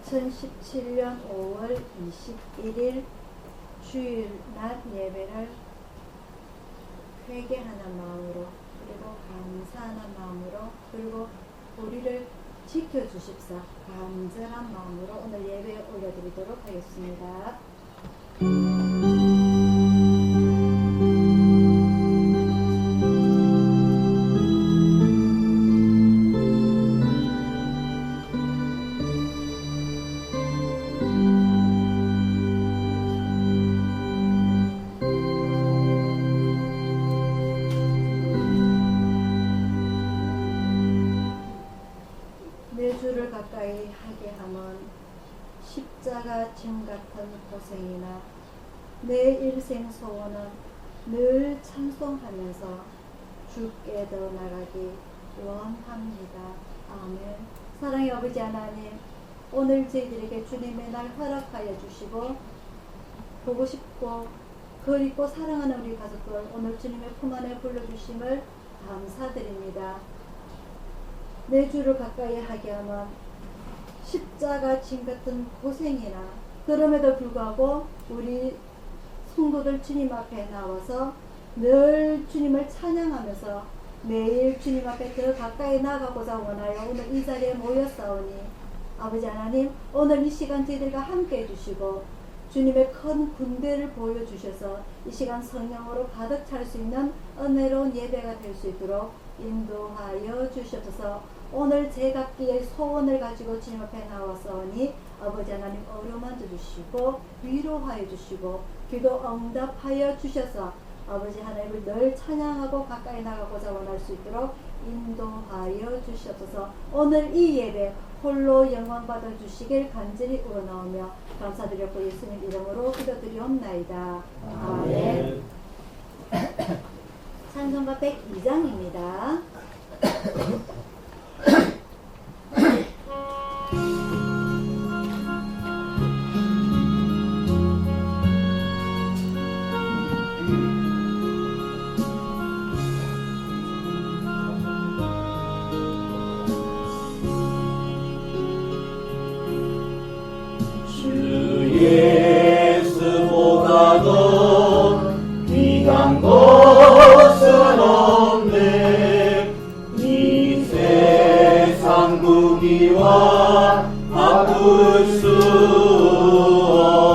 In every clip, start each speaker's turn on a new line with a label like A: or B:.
A: 2017년 5월 21일 주일 낮 예배를 회개하는 마음으로, 그리고 감사하는 마음으로, 그리고 우리를 지켜주십사 간절한 마음으로 오늘 예배에 올려드리도록 하겠습니다. 내 주를 가까이 하게 함은 십자가 짐 같은 고생이나 내 일생 소원은 늘 찬송하면서 주께 더 나가기 원합니다. 아멘. 사랑의 아버지 하나님, 오늘 저희들에게 주님의 날 허락하여 주시고 보고 싶고 그립고 사랑하는 우리 가족들 오늘 주님의 품 안에 불러주심을 감사드립니다. 내 주를 가까이 하게 하면 십자가 짐 같은 고생이나, 그럼에도 불구하고 우리 성도들 주님 앞에 나와서 늘 주님을 찬양하면서 매일 주님 앞에 더 가까이 나가고자 원하여 오늘 이 자리에 모였사오니, 아버지 하나님, 오늘 이 시간 저희들과 함께 해주시고 주님의 큰 군대를 보여주셔서 이 시간 성령으로 가득 찰 수 있는 은혜로운 예배가 될 수 있도록 인도하여 주셔서 오늘 제각기의 소원을 가지고 주님 앞에 나왔사오니 아버지 하나님 어루만져 주시고 위로하여 주시고 기도 응답하여 주셔서 아버지 하나님을 늘 찬양하고 가까이 나가고자 원할 수 있도록 인도하여 주시옵소서. 오늘 이 예배 홀로 영광 받아 주시길 간절히 우러나오며 감사드렸고 예수님 이름으로 기도드리옵나이다. 아멘. 찬송가 102장입니다.
B: 예수보다도 귀한 것은 없네. 이 세상 무기와 바꿀 수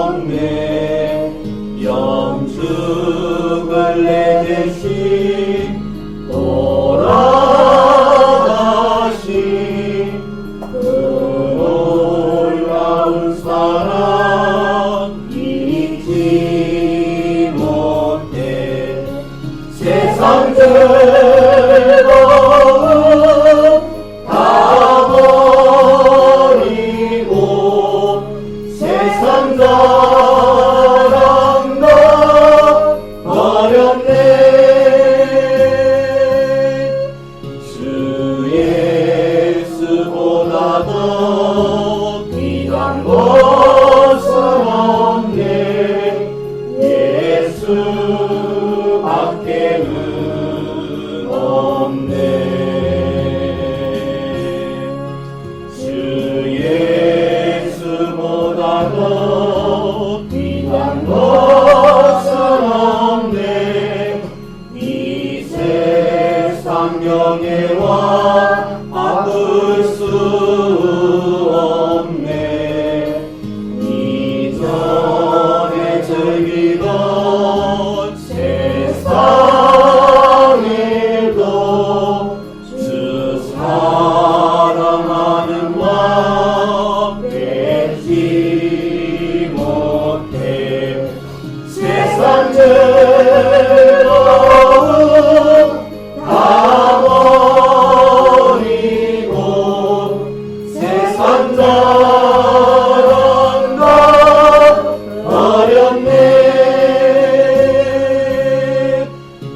B: 없네. 영축을 내 대신 돌아가신 그 놀라운 사랑 잊지 못해. 세상 즐거움 다 버리고 세상 자랑도 버렸네. 주 예수보다도 귀한 것은 없네. 예수밖에는 없네. 주 예수보다도 귀한 것은 없네. 이 세상 명예와 바꿀 수 없네. 이전에 즐기던 세상에도 주 사랑하는 마음 뺏지 못해. 세상 즐거움 다 버리고 세상 자랑도 버렸네.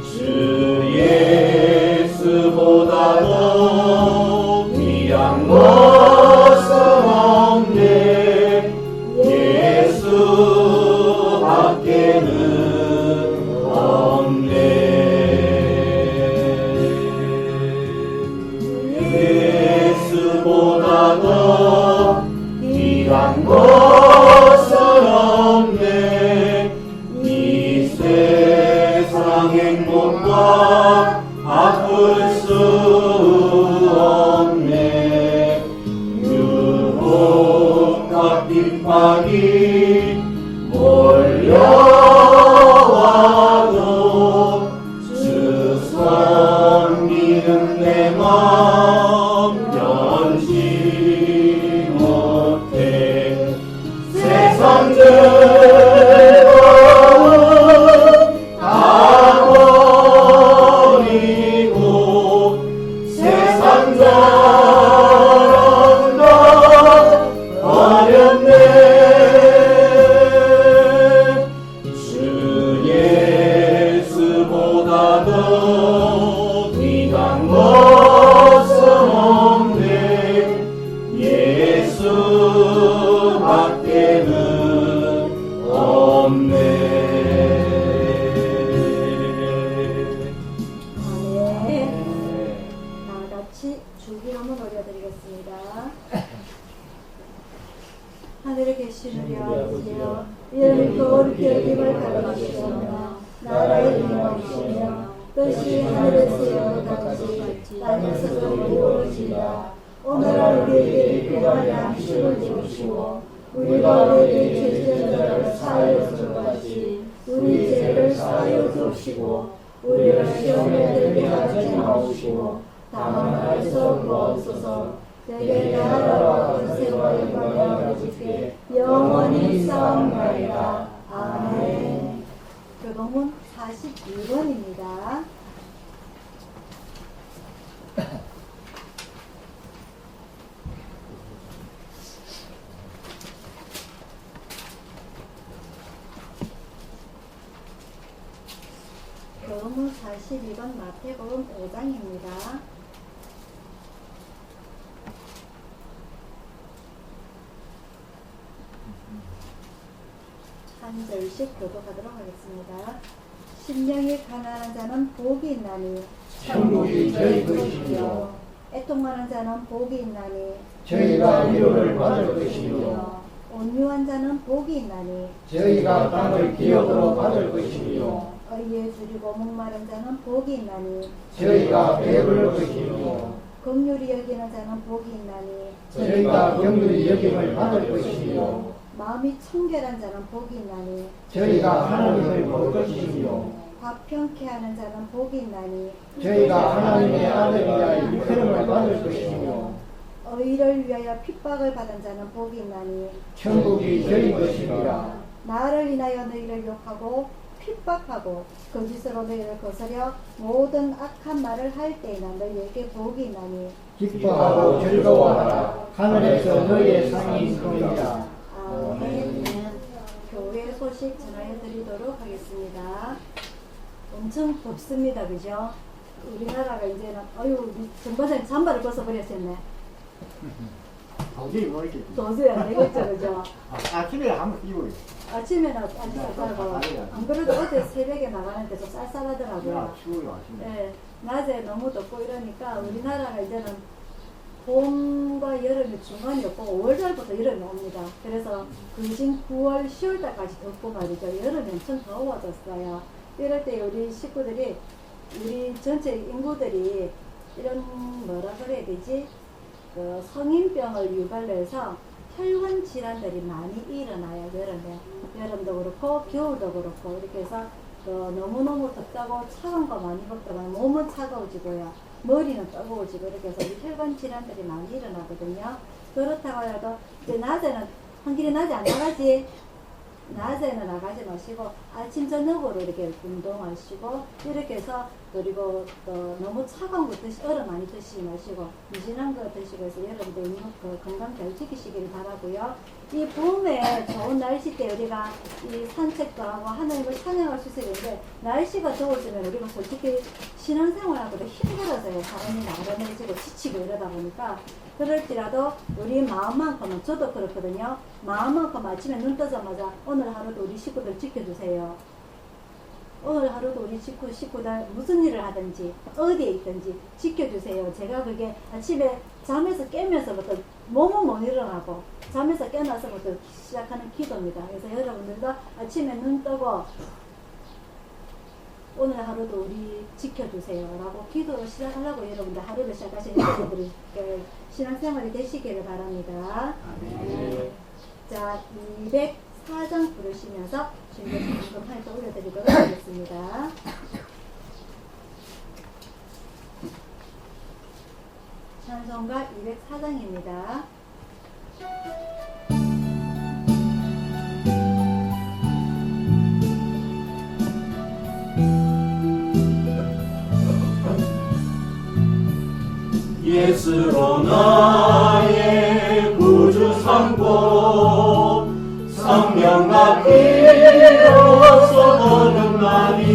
B: 주 예수보다도 귀한 것은 없네. 예수밖에는 없네. 예수보다도 귀한 것은 없네. 이 세상 행복과 바꿀 수 없네. 유혹과 핍박이 몰려와도 주 섬기는 내 마음 변치 못해. 세상 즐거움 다 버리고 세상 자랑도 버렸네. 주 예수보다도 귀한 것은 없네. 예수밖에는 없네.
A: 아멘. 다 같이 주기도문 올려드리겠습니다. 하늘에 계신 우리 아버지여, 이름이 거룩히 여김을 가르치시오며 나라의 임하옵시며 뜻이 하늘에서와 같이 땅에서도 이루어지이다. 오늘 우리에게 필요한 양식을 주시고 우리가 우리에게 죄지은 자를 사하여 준 같이 우리 죄를 사하여 주시고 우리를 시험에 들게 하지 마옵시고 다만 말씀 구하옵소서. 내게 나라와 권세와 영광이 아버지께 영원히 싸움나이다. 아멘. 교동문 42번입니다. 교동문 42번 마태복음 5장입니다. 한 절씩 교독하도록 하겠습니다. 심령이 가난한 자는 복이 있나니
C: 천국이 저희 것이며
A: 애통하는 자는 복이 있나니
C: 저희가 위로를 받을 것이며
A: 온유한 자는 복이 있나니
C: 저희가 땅을 기업으로 받을 것이며
A: 의에 줄이고 목마른 자는 복이 있나니
C: 저희가 배부를 것이며
A: 긍휼히 여기는 자는 복이 있나니
C: 저희가 경륜히 여김을 받을 것이며
A: 마음이 청결한 자는 복이 있나니
C: 저희가 하나님을 볼 것이며
A: 화평케 하는 자는 복이 있나니
C: 저희가 하나님의 아들이라 일컬음을 받을 것이며
A: 의를 위하여 핍박을 받은 자는 복이 있나니
C: 천국이 저희 것이니라.
A: 나를 인하여 너희를 욕하고 핍박하고 거짓으로 너희를 거스려 모든 악한 말을 할 때에는 너희에게 복이 있나니
C: 기뻐하고 즐거워하라. 하늘에서 너희의 상이 있느니라.
A: 아멘. 교회 소식 전해 드리도록 하겠습니다. 엄청 덥습니다. 그죠? 우리나라가 이제는 전반장님 잠바를 벗어버렸었네.
D: 도저히 모르겠지.
A: 도저히 안 되겠죠. 그죠?
D: 아침에 한번 입어요.
A: 아침에는 아주 쌀쌀하고 안 그래도 어제 새벽에 나가는데 좀 쌀쌀하더라고요.
D: 추워요 아침에.
A: 네, 낮에 너무 덥고 이러니까 우리나라가 이제는 봄과 여름이 중간이 없고 5월달부터 여름이 옵니다. 그래서 그진 9월, 10월달까지 덥고 말이죠. 여름이 엄청 더워졌어요. 이럴 때 우리 식구들이, 우리 전체 인구들이 이런 뭐라 그래야 되지? 그 성인병을 유발로 해서 혈관 질환들이 많이 일어나요. 여름도 그렇고 겨울도 그렇고 이렇게 해서 너무너무 덥다고 차가운 거 많이 먹다 보면 몸은 차가워지고요. 머리는 뜨거워지고 이렇게 해서 우리 혈관 질환들이 많이 일어나거든요. 그렇다고 해도 이제 낮에는 한길에 낮에 안 나가지. 낮에는 나가지 마시고 아침 저녁으로 이렇게 운동하시고 이렇게 해서 그리고 또 너무 차가운 거 얼음 많이 드시지 마시고 미진한 거 드시고 해서 여러분들 건강 잘 지키시길 바라고요. 이 봄에 좋은 날씨 때 우리가 이 산책도 하고 하나님을 찬양할 수 있어야 되는데 날씨가 더워지면 우리가 솔직히 신앙생활하고도 힘들어져요. 사람이 나른해지고 지치고 이러다 보니까 그럴지라도 우리 마음만큼은 저도 그렇거든요. 마음만큼 아침에 눈 뜨자마자 오늘 하루도 우리 식구들 지켜주세요. 오늘 하루도 우리 식구들 무슨 일을 하든지 어디에 있든지 지켜주세요. 제가 그게 아침에 잠에서 깨면서부터 몸은 못 일어나고 잠에서 깨어나서부터 시작하는 기도입니다. 그래서 여러분들도 아침에 눈 뜨고 오늘 하루도 우리 지켜주세요 라고 기도를 시작하려고 여러분들 하루를 시작하시는 여러분들이 신앙생활이 되시기를 바랍니다. 네. 자, 204장 부르시면서 준비 방금 할때 올려드리도록 하겠습니다. 찬송가 204장입니다.
B: 예수로 나의 구주 삼고 성령과 피로서 거듭나니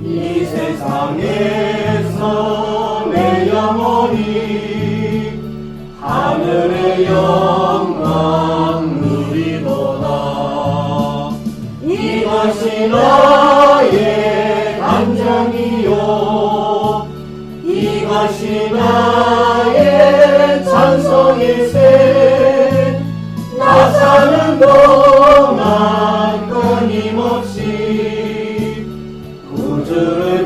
B: 이 세상에서 내 영혼이 하늘의 영광 누리도다. 이것이 나의 간증이요 이것이 나의 찬송일세. 나 사는 동안 끊임없이 구주를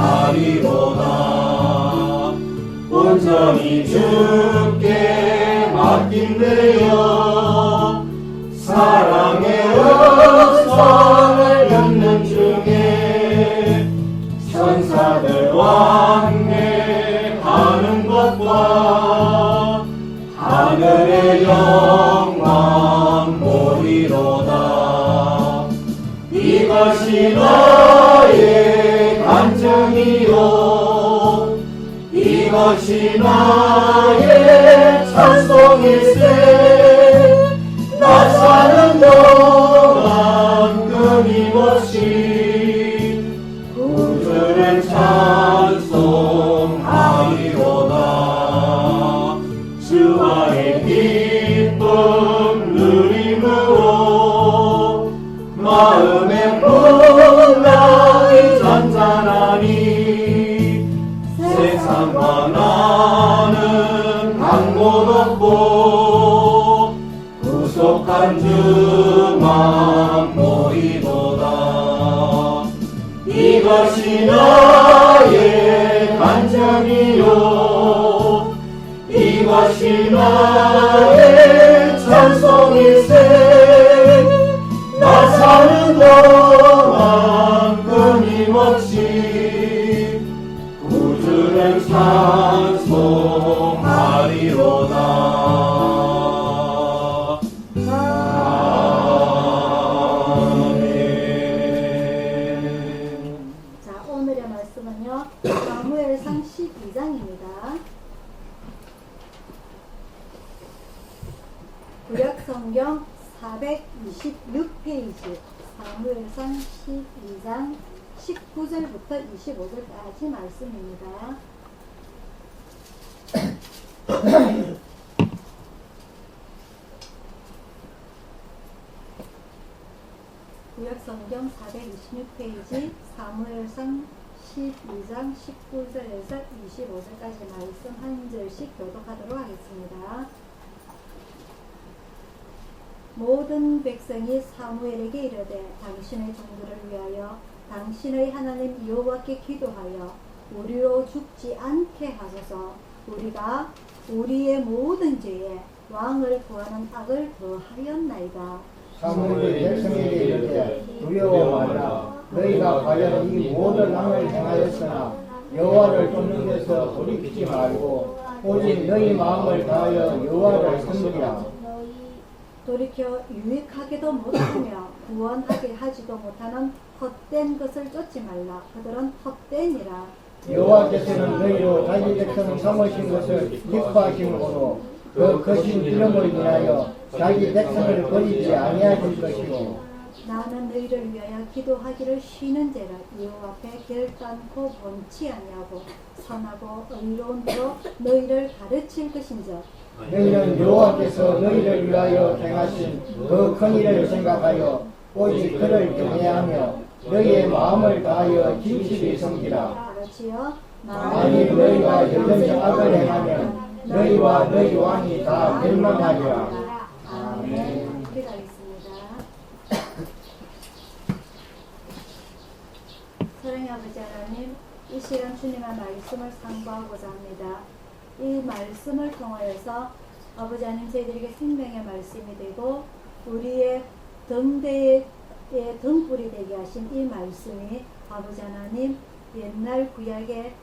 B: 찬송하리로다. 온전히 주께 맡긴대요. 사랑의 음성을 듣는 중에 천사들 왕래하는 것과 하늘의 영광 보리로다. 이것이 나의 간증이요 이것이 나의 찬송일세. 나 사는 동안 끊임없이 구주를 찬송하리로다. 주와의 기쁨 누림으로 마음의 풍랑이 잔잔하니 세상과 나는 한 곳 없고 구속한 주만 보이도다. 이것이 나의 간증이요 이것이 나의 찬송일세. 나 사는 동안 끊임없이 구주를 찬송하리로다.
A: 사무엘상 12장입니다. 구약성경 426페이지 사무엘상 12장 19절부터 25절까지 말씀입니다. 구약성경 426페이지 사무엘상 12장 19절에서 25절까지 말씀 한 절씩 교독하도록 하겠습니다. 모든 백성이 사무엘에게 이르되 당신의 종들을 위하여 당신의 하나님 여호와께 기도하여 우리로 죽지 않게 하소서. 우리가 우리의 모든 죄에 왕을 구하는 악을 더하였나이다.
C: 사무엘이 백성에게 이르되 두려워 말라. 너희가 과연 이 모든 악을 행하였으나 여호와를 쫓는 데서 돌이키지 말고 오직 너희 마음을 다하여 여호와를 섬기라.
A: 돌이켜 유익하게도 못하며 구원하게 하지도 못하는 헛된 것을 쫓지 말라. 그들은 헛되니라.
C: 여호와께서는 너희로 자기 백성을 삼으신 것을 기뻐하심으로 그 거신 이름을 인하여 자기 백성을 버리지 아니하실 것이고
A: 나는 너희를 위하여 기도하기를 쉬는제라. 여호와 앞에 결단코 번치 아니하고 선하고 의로운 대로 너희를 가르칠 것인즉
C: 너희는 여호와께서 너희를 위하여 행하신 그 큰 일을 생각하여 오직 그를 경외하며 너희의 마음을 다하여 진실히 섬기라.
A: 그렇지요.
C: 만일 너희가 여전히 악을 행하면 너희와 너희 왕이 다 멸망하리라. 아멘.
A: 기도하겠습니다. 사랑의 아버지 하나님, 이 시간 주님의 말씀을 상고하고자 합니다. 이 말씀을 통하여서 아버지 하나님 저희들에게 생명의 말씀이 되고 우리의 등대의 등불이 되게 하신 이 말씀이 아버지 하나님 옛날 구약의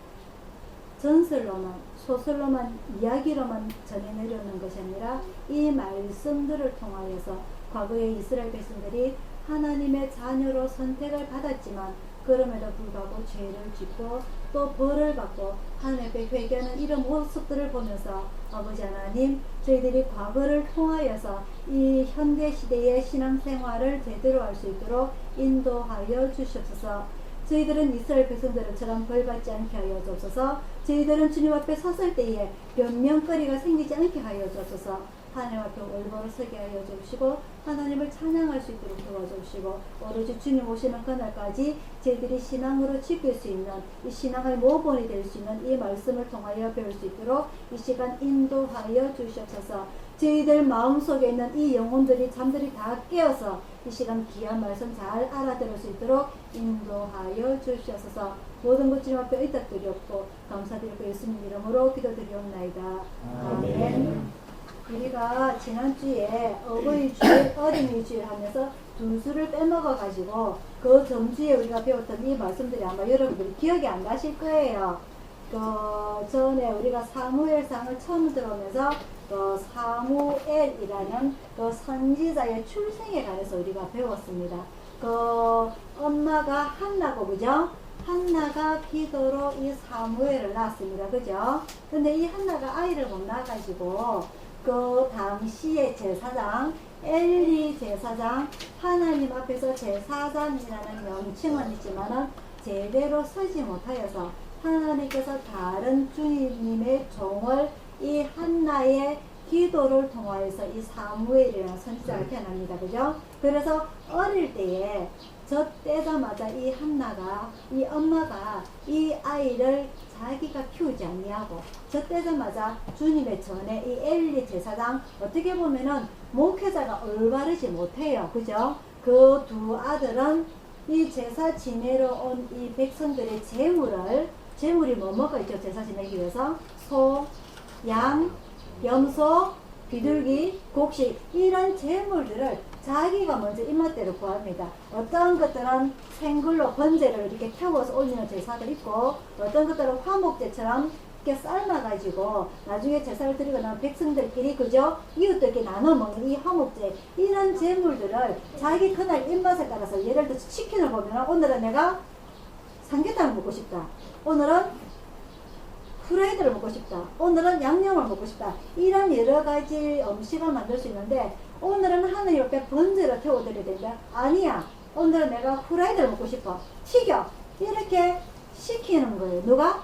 A: 전설로만 소설로만 이야기로만 전해 내려오는 것이 아니라 이 말씀들을 통하여서 과거의 이스라엘 백성들이 하나님의 자녀로 선택을 받았지만 그럼에도 불구하고 죄를 짓고 또 벌을 받고 하나님 앞에 회개하는 이런 모습들을 보면서 아버지 하나님 저희들이 과거를 통하여서 이 현대시대의 신앙생활을 제대로 할 수 있도록 인도하여 주시옵소서. 저희들은 이스라엘 백성들처럼 벌받지 않게 하여 주옵소서. 저희들은 주님 앞에 섰을 때에 변명거리가 생기지 않게 하여 주옵소서. 하나님 앞에 올바로 서게 하여 주시고 하나님을 찬양할 수 있도록 도와주시고 오로지 주님 오시는 그날까지 저희들이 신앙으로 지킬 수 있는 이 신앙의 모본이 될 수 있는 이 말씀을 통하여 배울 수 있도록 이 시간 인도하여 주시옵소서. 저희들 마음속에 있는 이 영혼들이 잠들이 다 깨어서 이 시간 귀한 말씀 잘 알아들을 수 있도록 인도하여 주시옵소서. 모든 것 주님 앞에 의탁드리옵고 감사드리고 예수님 이름으로 기도드리옵나이다. 아멘. 우리가 지난주에 어버이주일, 어린이주일 하면서 두수를 빼먹어 가지고 그 전주에 우리가 배웠던 이 말씀들이 아마 여러분들이 기억이 안 나실 거예요. 그 전에 우리가 사무엘상을 처음 들어오면서 그 사무엘이라는 그 선지자의 출생에 관해서 우리가 배웠습니다. 그 엄마가 한나고 그죠? 한나가 기도로 이 사무엘을 낳았습니다. 그죠? 근데 이 한나가 아이를 못 낳아가지고 그 당시의 제사장 엘리 제사장 하나님 앞에서 제사장이라는 명칭은 있지만은 제대로 서지 못하여서 하나님께서 다른 주님의 종을 이 한나의 기도를 통하여서 이 사무엘이라는 선지자가 태어납니다. 그죠? 그래서 어릴 때에 저 때자마자 이 한나가 이 엄마가 이 아이를 자기가 키우지 아니하고 저 때자마자 주님의 전에 이 엘리 제사장 어떻게 보면은 목회자가 올바르지 못해요. 그죠? 그 두 아들은 이 제사 지내러 온 이 백성들의 재물이 뭐가 있죠? 제사 지내기 위해서 소, 양, 염소, 비둘기, 곡식 이런 재물들을 자기가 먼저 입맛대로 구합니다. 어떤 것들은 생글로 번제를 이렇게 태워서 올리는 제사들 있고 어떤 것들은 화목제처럼 이렇게 삶아가지고 나중에 제사를 드리고 나면 백성들끼리 그죠? 이웃들끼리 나눠 먹는 이 화목제 이런 재물들을 자기 그날 입맛에 따라서 예를 들어서 치킨을 보면 오늘은 내가 삼계탕을 먹고 싶다. 오늘은 후라이드를 먹고 싶다. 오늘은 양념을 먹고 싶다. 이런 여러 가지 음식을 만들 수 있는데 오늘은 하나님 옆에 번제를 태워드려야 된다. 아니야. 오늘은 내가 후라이드를 먹고 싶어. 튀겨. 이렇게 시키는 거예요. 누가?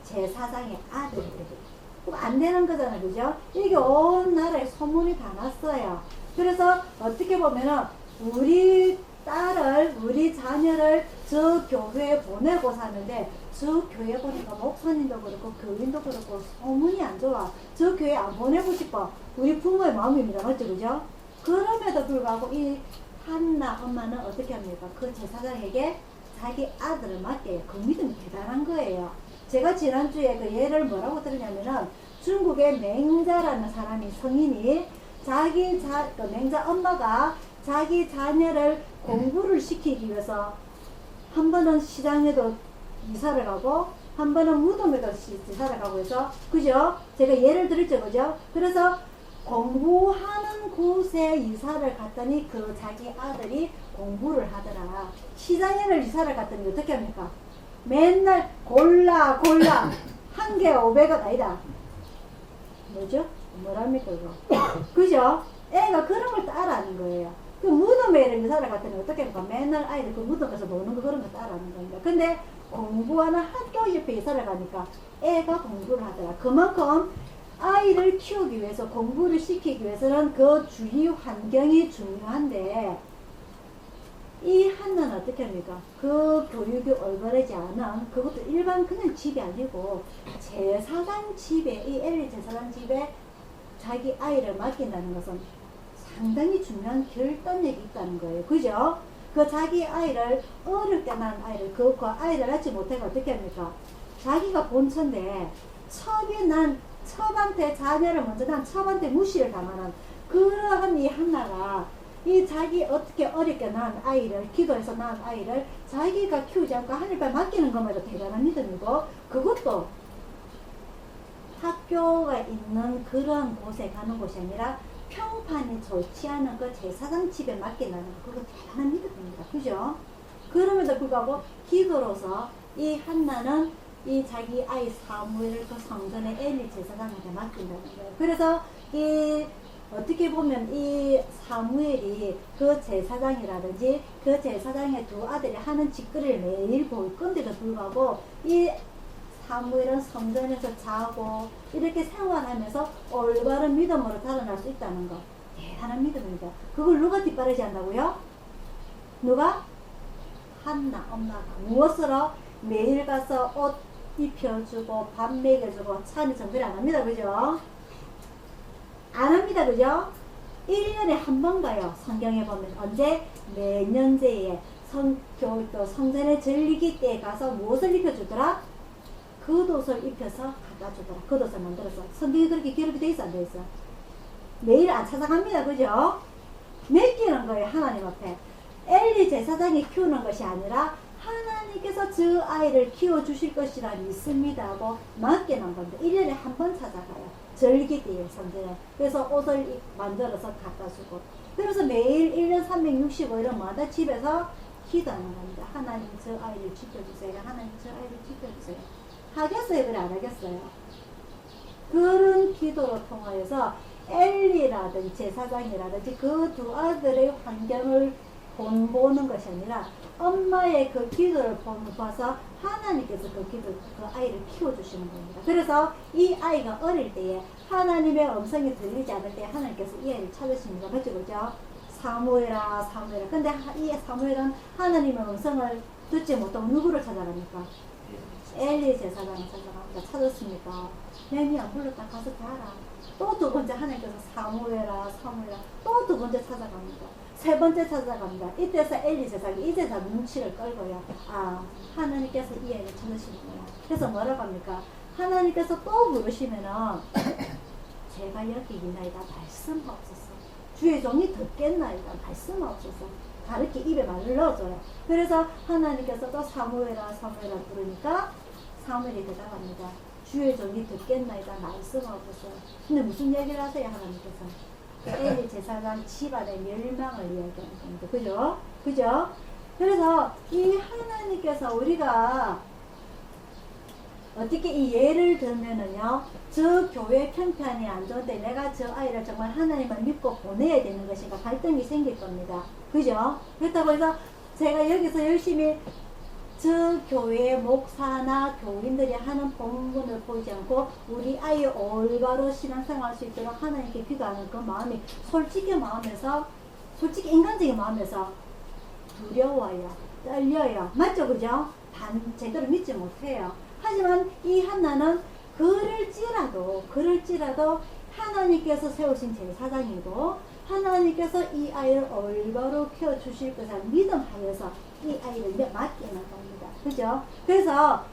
A: 제사장의 아들들이. 그럼 안 되는 거잖아요. 그죠? 이게 온 나라에 소문이 다 났어요. 그래서 어떻게 보면은 우리 딸을, 우리 자녀를 저 교회에 보내고 사는데 저 교회 보니까 목사님도 그렇고 교인도 그렇고 소문이 안 좋아. 저 교회 안 보내고 싶어. 우리 부모의 마음입니다. 맞죠? 그죠? 그럼에도 불구하고 이 한나 엄마는 어떻게 합니까? 그 제사장에게 자기 아들을 맡겨요. 그 믿음이 대단한 거예요. 제가 지난주에 그 예를 뭐라고 들었냐면은 중국의 맹자라는 사람이 성인이 그 맹자 엄마가 자기 자녀를 공부를 시키기 위해서 한 번은 시장에도 이사를 가고 한 번은 무덤에도 이사를 가고 해서 그죠? 제가 예를 들었죠. 그죠? 그래서 공부하는 곳에 이사를 갔더니 그 자기 아들이 공부를 하더라. 시장에를 이사를 갔더니 어떻게 합니까? 맨날 골라 한 개 500원 아니다. 뭐죠? 뭐랍니까 이거? 그죠? 애가 그런 걸 따라하는 거예요. 그 무덤에 이사를 갔더니 어떻게 합니까? 맨날 아이들 그 무덤 가서 노는 거 그런 거 따라하는 겁니다. 근데 공부하는 학교 옆에 이사를 가니까 애가 공부를 하더라. 그만큼 아이를 키우기 위해서 공부를 시키기 위해서는 그 주위 환경이 중요한데 이 한나는 어떻게 합니까? 그 교육이 올바르지 않은 그것도 일반 그냥 집이 아니고 제사장 집에 이 엘리 제사장 집에 자기 아이를 맡긴다는 것은 상당히 중요한 결단력이 있다는 거예요. 그죠? 그 자기 아이를 어렵게 난 아이를 그 아이를 낳지 못하고 어떻게 합니까? 자기가 본처인데 첩한테 자녀를 먼저 난 첩한테 무시를 당하는 그러한 이 한나가 이 자기 어떻게 어렵게 낳은 아이를 기도해서 낳은 아이를 자기가 키우지 않고 하늘에 맡기는 것만도 대단한 믿음이고 그것도 학교가 있는 그런 곳에 가는 곳이 아니라 평판이 좋지 않은 그 제사장 집에 맡긴다는 거 그거 대단한 믿음입니다. 그죠? 그럼에도 불구하고 기도로서 이 한나는 이 자기 아이 사무엘을 그 성전의 엘리 제사장한테 맡긴다는 거예요. 그래서 이 어떻게 보면 이 사무엘이 그 제사장이라든지 그 제사장의 두 아들이 하는 짓거리를 매일 볼 건데도 불구하고 이 사무엘은 성전에서 자고 이렇게 생활하면서 올바른 믿음으로 자라날 수 있다는 거 대단한 믿음입니다. 그걸 누가 뒷바라지 한다고요? 누가? 한나 엄마가 무엇으로? 매일 가서 옷 입혀주고 밥 먹여주고 차니 정비를 안 합니다. 그죠? 안 합니다. 그죠? 1년에 한 번 가요. 성경에 보면 언제? 매년제에 성전의 절기기 때에 가서 무엇을 입혀주더라? 겉옷을 입혀서 갖다 주더라. 겉옷을 만들어서. 성경이 그렇게 기록이 돼 있어 안 돼 있어? 매일 안 찾아갑니다. 그죠? 맡기는 거예요. 하나님 앞에. 엘리 제사장이 키우는 것이 아니라 하나님께서 저 아이를 키워주실 것이라 믿습니다 하고 맡기는 건데 1년에 한 번 찾아가요. 절기 때에 성전에. 그래서 옷을 만들어서 갖다 주고. 그래서 매일 1년 365일마다 집에서 기도하는 겁니다. 하나님 저 아이를 지켜주세요. 하나님 저 아이를 지켜주세요. 하겠어요? 그래 안 하겠어요? 그런 기도로 통하여서 엘리라든지 제사장이라든지 그 두 아들의 환경을 보는 것이 아니라 엄마의 그 기도를 봐서 하나님께서 그 아이를 키워주시는 겁니다. 그래서 이 아이가 어릴 때에 하나님의 음성이 들리지 않을 때 하나님께서 이 아이를 찾으십니다. 맞죠? 그죠? 사무엘아. 근데 이 사무엘은 하나님의 음성을 듣지 못하고 누구를 찾아갑니까? 엘리 제사장을 찾아갑니다. 찾았습니까? 내니 안 불렀다 가서 봐라. 또 두 번째 하나님께서 사무엘아. 또 두 번째 찾아갑니다. 세 번째 찾아갑니다. 이때서 엘리 제사장이 이제서 눈치를 끌고요. 아, 하나님께서 이 애를 찾으시는구나. 그래서 뭐라고 합니까? 하나님께서 또 부르시면은 제가 여기 있나이다 말씀하옵소서. 주의 종이 듣겠나이다 말씀하옵소서. 다르게 입에 말을 넣어줘요. 그래서 하나님께서 또 사무엘아 부르니까 사무엘이 대답합니다. 주의 종이 듣겠나이다 말씀하옵소서. 근데 무슨 얘기를 하세요? 하나님께서 엘리 제사장 집안의 멸망을 이야기하는 겁니다. 그죠? 그죠? 그래서 이 하나님께서 우리가 어떻게 이 예를 들면은요, 저 교회 평판이 안 좋은데 내가 저 아이를 정말 하나님을 믿고 보내야 되는 것인가 갈등이 생길 겁니다. 그죠? 그렇다고 해서 제가 여기서 열심히 저 교회 목사나 교인들이 하는 본분을 보지 않고 우리 아이 올바로 신앙생활 할 수 있도록 하나님께 기도하는 그 마음이 솔직히 인간적인 마음에서 두려워요. 떨려요. 맞죠? 그죠? 제대로 믿지 못해요. 하지만 이 한나는 그럴지라도 하나님께서 세우신 제사장이고 하나님께서 이 아이를 올바로 키워주실 것을 믿음하여서 이 아이를 맡기는 겁니다. 그죠? 그래서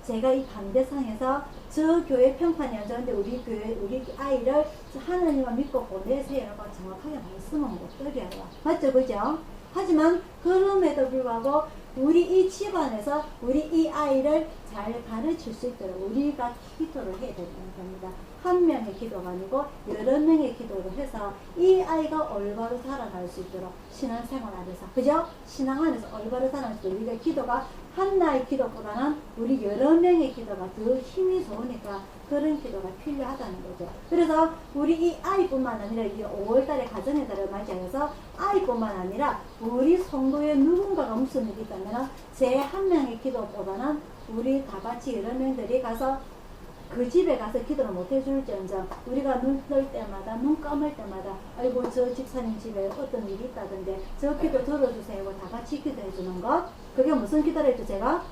A: 제가 이 반대상에서 저 교회 평판이 안 좋은데 우리 아이를 하나님을 믿고 보내세요라고 정확하게 말씀은 못 드려요. 맞죠? 그죠? 하지만 그럼에도 불구하고 우리 이 집안에서 우리 이 아이를 잘 가르칠 수 있도록 우리가 기도를 해야 되는 겁니다. 한 명의 기도가 아니고 여러 명의 기도를 해서 이 아이가 올바로 살아갈 수 있도록 신앙생활 안에서, 그죠? 신앙 안에서 올바로 살아갈 수 있도록 우리가 기도가 한나의 기도보다는 우리 여러 명의 기도가 더 힘이 좋으니까 그런 기도가 필요하다는 거죠. 그래서 우리 이 아이뿐만 아니라 이 5월달에 가정의 달을 맞이하여서 아이뿐만 아니라 우리 성도에 누군가가 무슨 일이 있다면 제 한 명의 기도보다는 우리 다 같이 여러 명들이 가서 그 집에 가서 기도를 못 해줄지언정 우리가 눈 뜰 때마다 눈 감을 때마다 아이고 저 집사님 집에 어떤 일이 있다던데 저 기도 들어주세요 하고 다 같이 기도해 주는 것 그게 무슨 기도를 했죠 제가?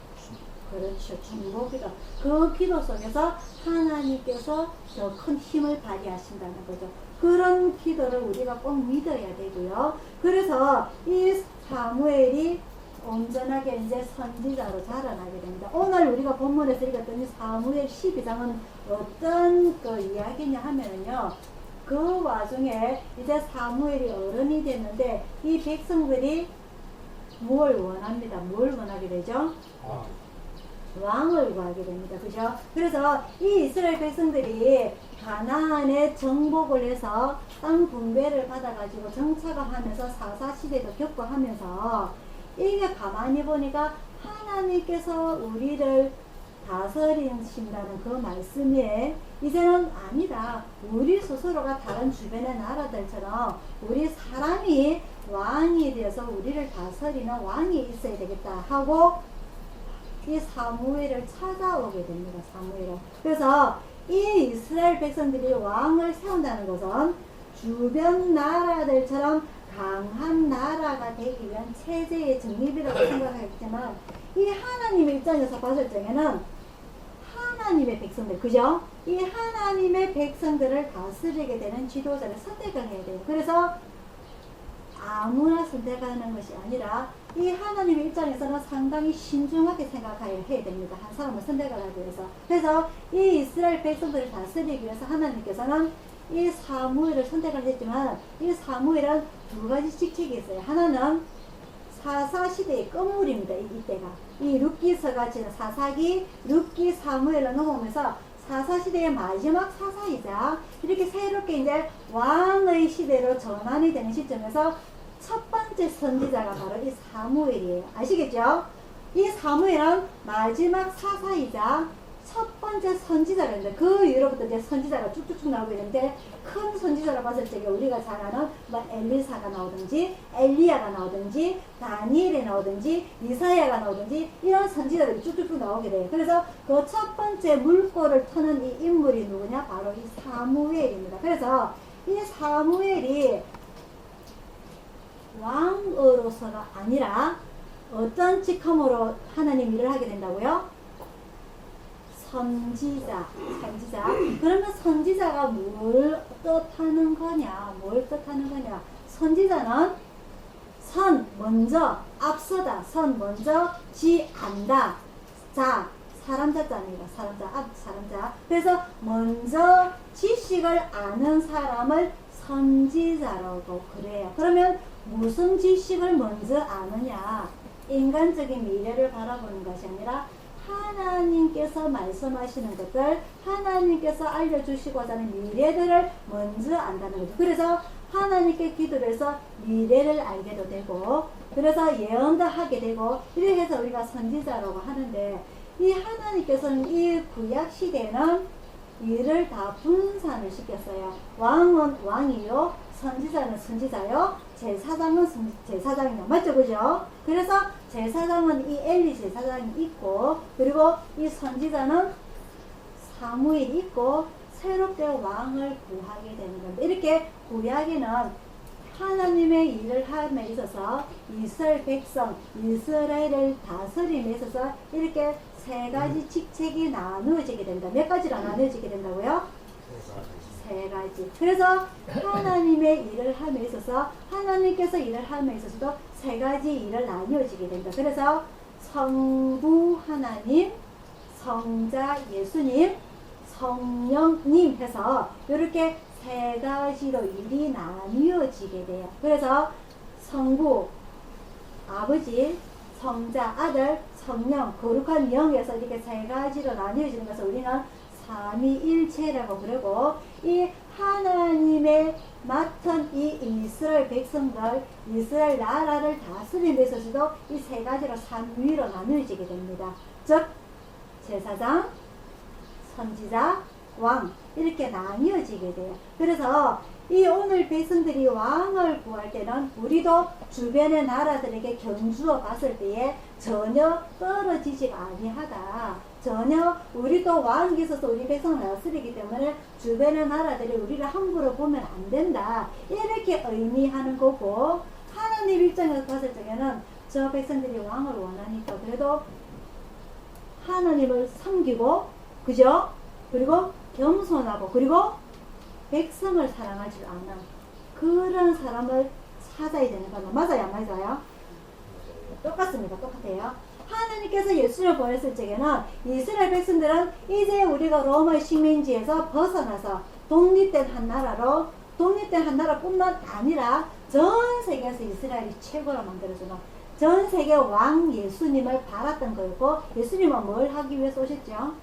A: 그렇죠. 중보기도. 그 기도 속에서 하나님께서 더 큰 힘을 발휘하신다는 거죠. 그런 기도를 우리가 꼭 믿어야 되고요. 그래서 이 사무엘이 온전하게 이제 선지자로 자라나게 됩니다. 오늘 우리가 본문에서 읽었던 이 사무엘 12장은 어떤 그 이야기냐 하면요. 그 와중에 이제 사무엘이 어른이 됐는데 이 백성들이 뭘 원합니다. 뭘 원하게 되죠? 왕을 구하게 됩니다. 그죠? 그래서 이 이스라엘 백성들이 가나안에 정복을 해서 땅 분배를 받아가지고 정착을 하면서 사사시대도 겪고 하면서 이게 가만히 보니까 하나님께서 우리를 다스리신다는 그 말씀이 이제는 아니다. 우리 스스로가 다른 주변의 나라들처럼 우리 사람이 왕이 되어서 우리를 다스리는 왕이 있어야 되겠다 하고 이 사무엘을 찾아오게 됩니다. 사무엘은. 그래서 이 이스라엘 백성들이 왕을 세운다는 것은 주변 나라들처럼 강한 나라가 되기 위한 체제의 정립이라고 생각하겠지만 이 하나님의 입장에서 봤을 적에는 하나님의 백성들, 그죠? 이 하나님의 백성들을 다스리게 되는 지도자를 선택을 해야 돼요. 그래서 아무나 선택하는 것이 아니라 이 하나님의 입장에서는 상당히 신중하게 생각해야 됩니다. 한 사람을 선택을 하기 위해서. 그래서 이 이스라엘 백성들을 다스리기 위해서 하나님께서는 이 사무엘을 선택을 했지만 이 사무엘은 두 가지 직책이 있어요. 하나는 사사시대의 끝물입니다. 이때가. 이 룻기서가 지금 사사기, 룻기, 사무엘을 넘어오면서 사사시대의 마지막 사사이자 이렇게 새롭게 이제 왕의 시대로 전환이 되는 시점에서 첫 번째 선지자가 바로 이 사무엘이에요. 아시겠죠? 이 사무엘은 마지막 사사이자 첫 번째 선지자가 있는데 그 이후로부터 이제 선지자가 쭉쭉쭉 나오게 되는데 큰 선지자로 봤을 적에 우리가 잘 아는 뭐 엘리사가 나오든지 엘리야가 나오든지 다니엘이 나오든지 이사야가 나오든지 이런 선지자들이 쭉쭉쭉 나오게 돼요. 그래서 그 첫 번째 물꼬를 트는 이 인물이 누구냐? 바로 이 사무엘입니다. 그래서 이 사무엘이 왕으로서가 아니라 어떤 직함으로 하나님 일을 하게 된다고요? 선지자. 그러면 선지자가 뭘 뜻하는 거냐? 뭘 뜻하는 거냐? 선지자는 선, 먼저, 앞서다. 선, 먼저, 지, 안다. 자, 사람 자자입니다. 사람자. 그래서 먼저 지식을 아는 사람을 선지자라고 그래요. 그러면 무슨 지식을 먼저 아느냐? 인간적인 미래를 바라보는 것이 아니라 하나님께서 말씀하시는 것들, 하나님께서 알려주시고자 하는 미래들을 먼저 안다는 거죠. 그래서 하나님께 기도를 해서 미래를 알게도 되고, 그래서 예언도 하게 되고, 이렇게 해서 우리가 선지자라고 하는데, 이 하나님께서는 이 구약 시대에는 이를 다 분산을 시켰어요. 왕은 왕이요, 선지자는 선지자요, 제사장은 제사장이요. 맞죠? 그죠? 그래서 제사장은 이 엘리 제사장이 있고, 그리고 이 선지자는 사무엘이 있고, 새롭게 왕을 구하게 되는 건데, 이렇게 구약에는 하나님의 일을 함에 있어서 이스라엘 백성, 이스라엘을 다스림에 있어서 이렇게 세 가지 직책이 나누어지게 된다. 몇 가지로 나누어지게 된다고요? 세 가지. 그래서 하나님의 일을 함에 있어서 하나님께서 일을 함에 있어서도 세 가지 일을 나뉘어지게 된다. 그래서 성부 하나님, 성자 예수님, 성령님 해서 이렇게 세 가지로 일이 나뉘어지게 돼요. 그래서 성부 아버지, 성자 아들, 성령 거룩한 영에서 이렇게 세 가지로 나뉘어지는 것을 우리는 삼위일체라고 부르고, 이 하나님의 맡은 이 이스라엘 백성들, 이스라엘 나라를 다스리는 데 있어서도 이 세 가지로 삼위로 나누어지게 됩니다. 즉 제사장, 선지자, 왕 이렇게 나뉘어지게 돼요. 그래서 이 오늘 백성들이 왕을 구할 때는 우리도 주변의 나라들에게 견주어 봤을 때에 전혀 떨어지지가 아니하다. 전혀 우리도 왕이 있어서 우리 백성을 다스리기 때문에 주변의 나라들이 우리를 함부로 보면 안 된다. 이렇게 의미하는 거고, 하나님 입장에서 봤을 적에는 저 백성들이 왕을 원하니까 그래도 하나님을 섬기고, 그죠? 그리고 겸손하고, 그리고 백성을 사랑하지 않는 그런 사람을 찾아야 되는 거는 맞아요, 안 맞아요? 똑같습니다. 똑같아요. 하나님께서 예수를 보냈을 적에는 이스라엘 백성들은 이제 우리가 로마의 식민지에서 벗어나서 독립된 한 나라로, 독립된 한 나라뿐만 아니라 전 세계에서 이스라엘이 최고로 만들어주는 전 세계 왕 예수님을 바랐던 거였고, 예수님은 뭘 하기 위해서 오셨죠?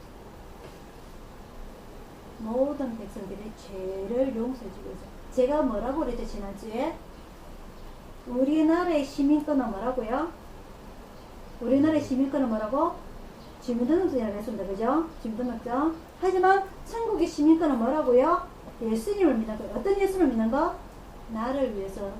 A: 모든 백성들의 죄를 용서해주기 위해서. 제가 뭐라고 그랬죠, 지난주에? 우리나라의 시민권은 뭐라고요? 우리나라의 시민권은 뭐라고? 주민등록증이라고 했습니다. 그죠? 주민등록증. 하지만 천국의 시민권은 뭐라고요? 예수님을 믿는 거. 어떤 예수를 믿는 거? 나를 위해서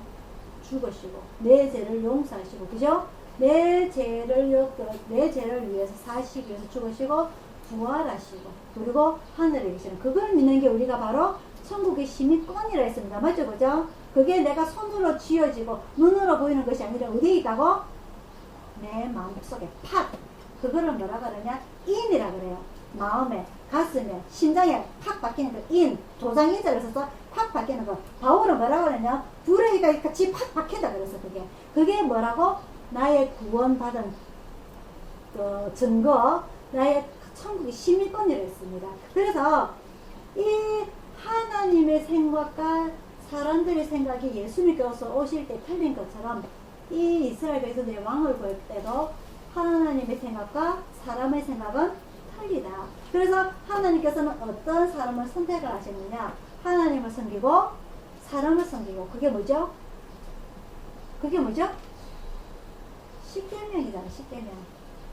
A: 죽으시고 내 죄를 용서하시고, 그죠? 내 죄를 위해서 사시기 위해서 죽으시고 부활하시고 그리고 하늘에 계시는 그걸 믿는 게 우리가 바로 천국의 시민권이라 했습니다. 맞죠? 그죠? 그게 내가 손으로 쥐어지고 눈으로 보이는 것이 아니라 어디에 있다고? 내 마음속에 팍! 그거를 뭐라 그러냐? 인이라 그래요. 마음에, 가슴에, 심장에 팍 박히는 거, 인, 도장인자를 써서 팍 박히는 거. 바울은 뭐라 그러냐? 불에가 같이 팍 박힌다 그랬어, 그게 뭐라고? 나의 구원받은 그 증거, 나의 천국의 시민권이라 했습니다. 그래서 이 하나님의 생각과 사람들의 생각이 예수님께서 오실 때 틀린 것처럼 이 이스라엘 백성들의 왕을 볼 때도 하나님의 생각과 사람의 생각은 틀리다. 그래서 하나님께서는 어떤 사람을 선택을 하셨느냐? 하나님을 섬기고 사람을 섬기고. 그게 뭐죠? 그게 뭐죠? 십계명이잖아, 십계명.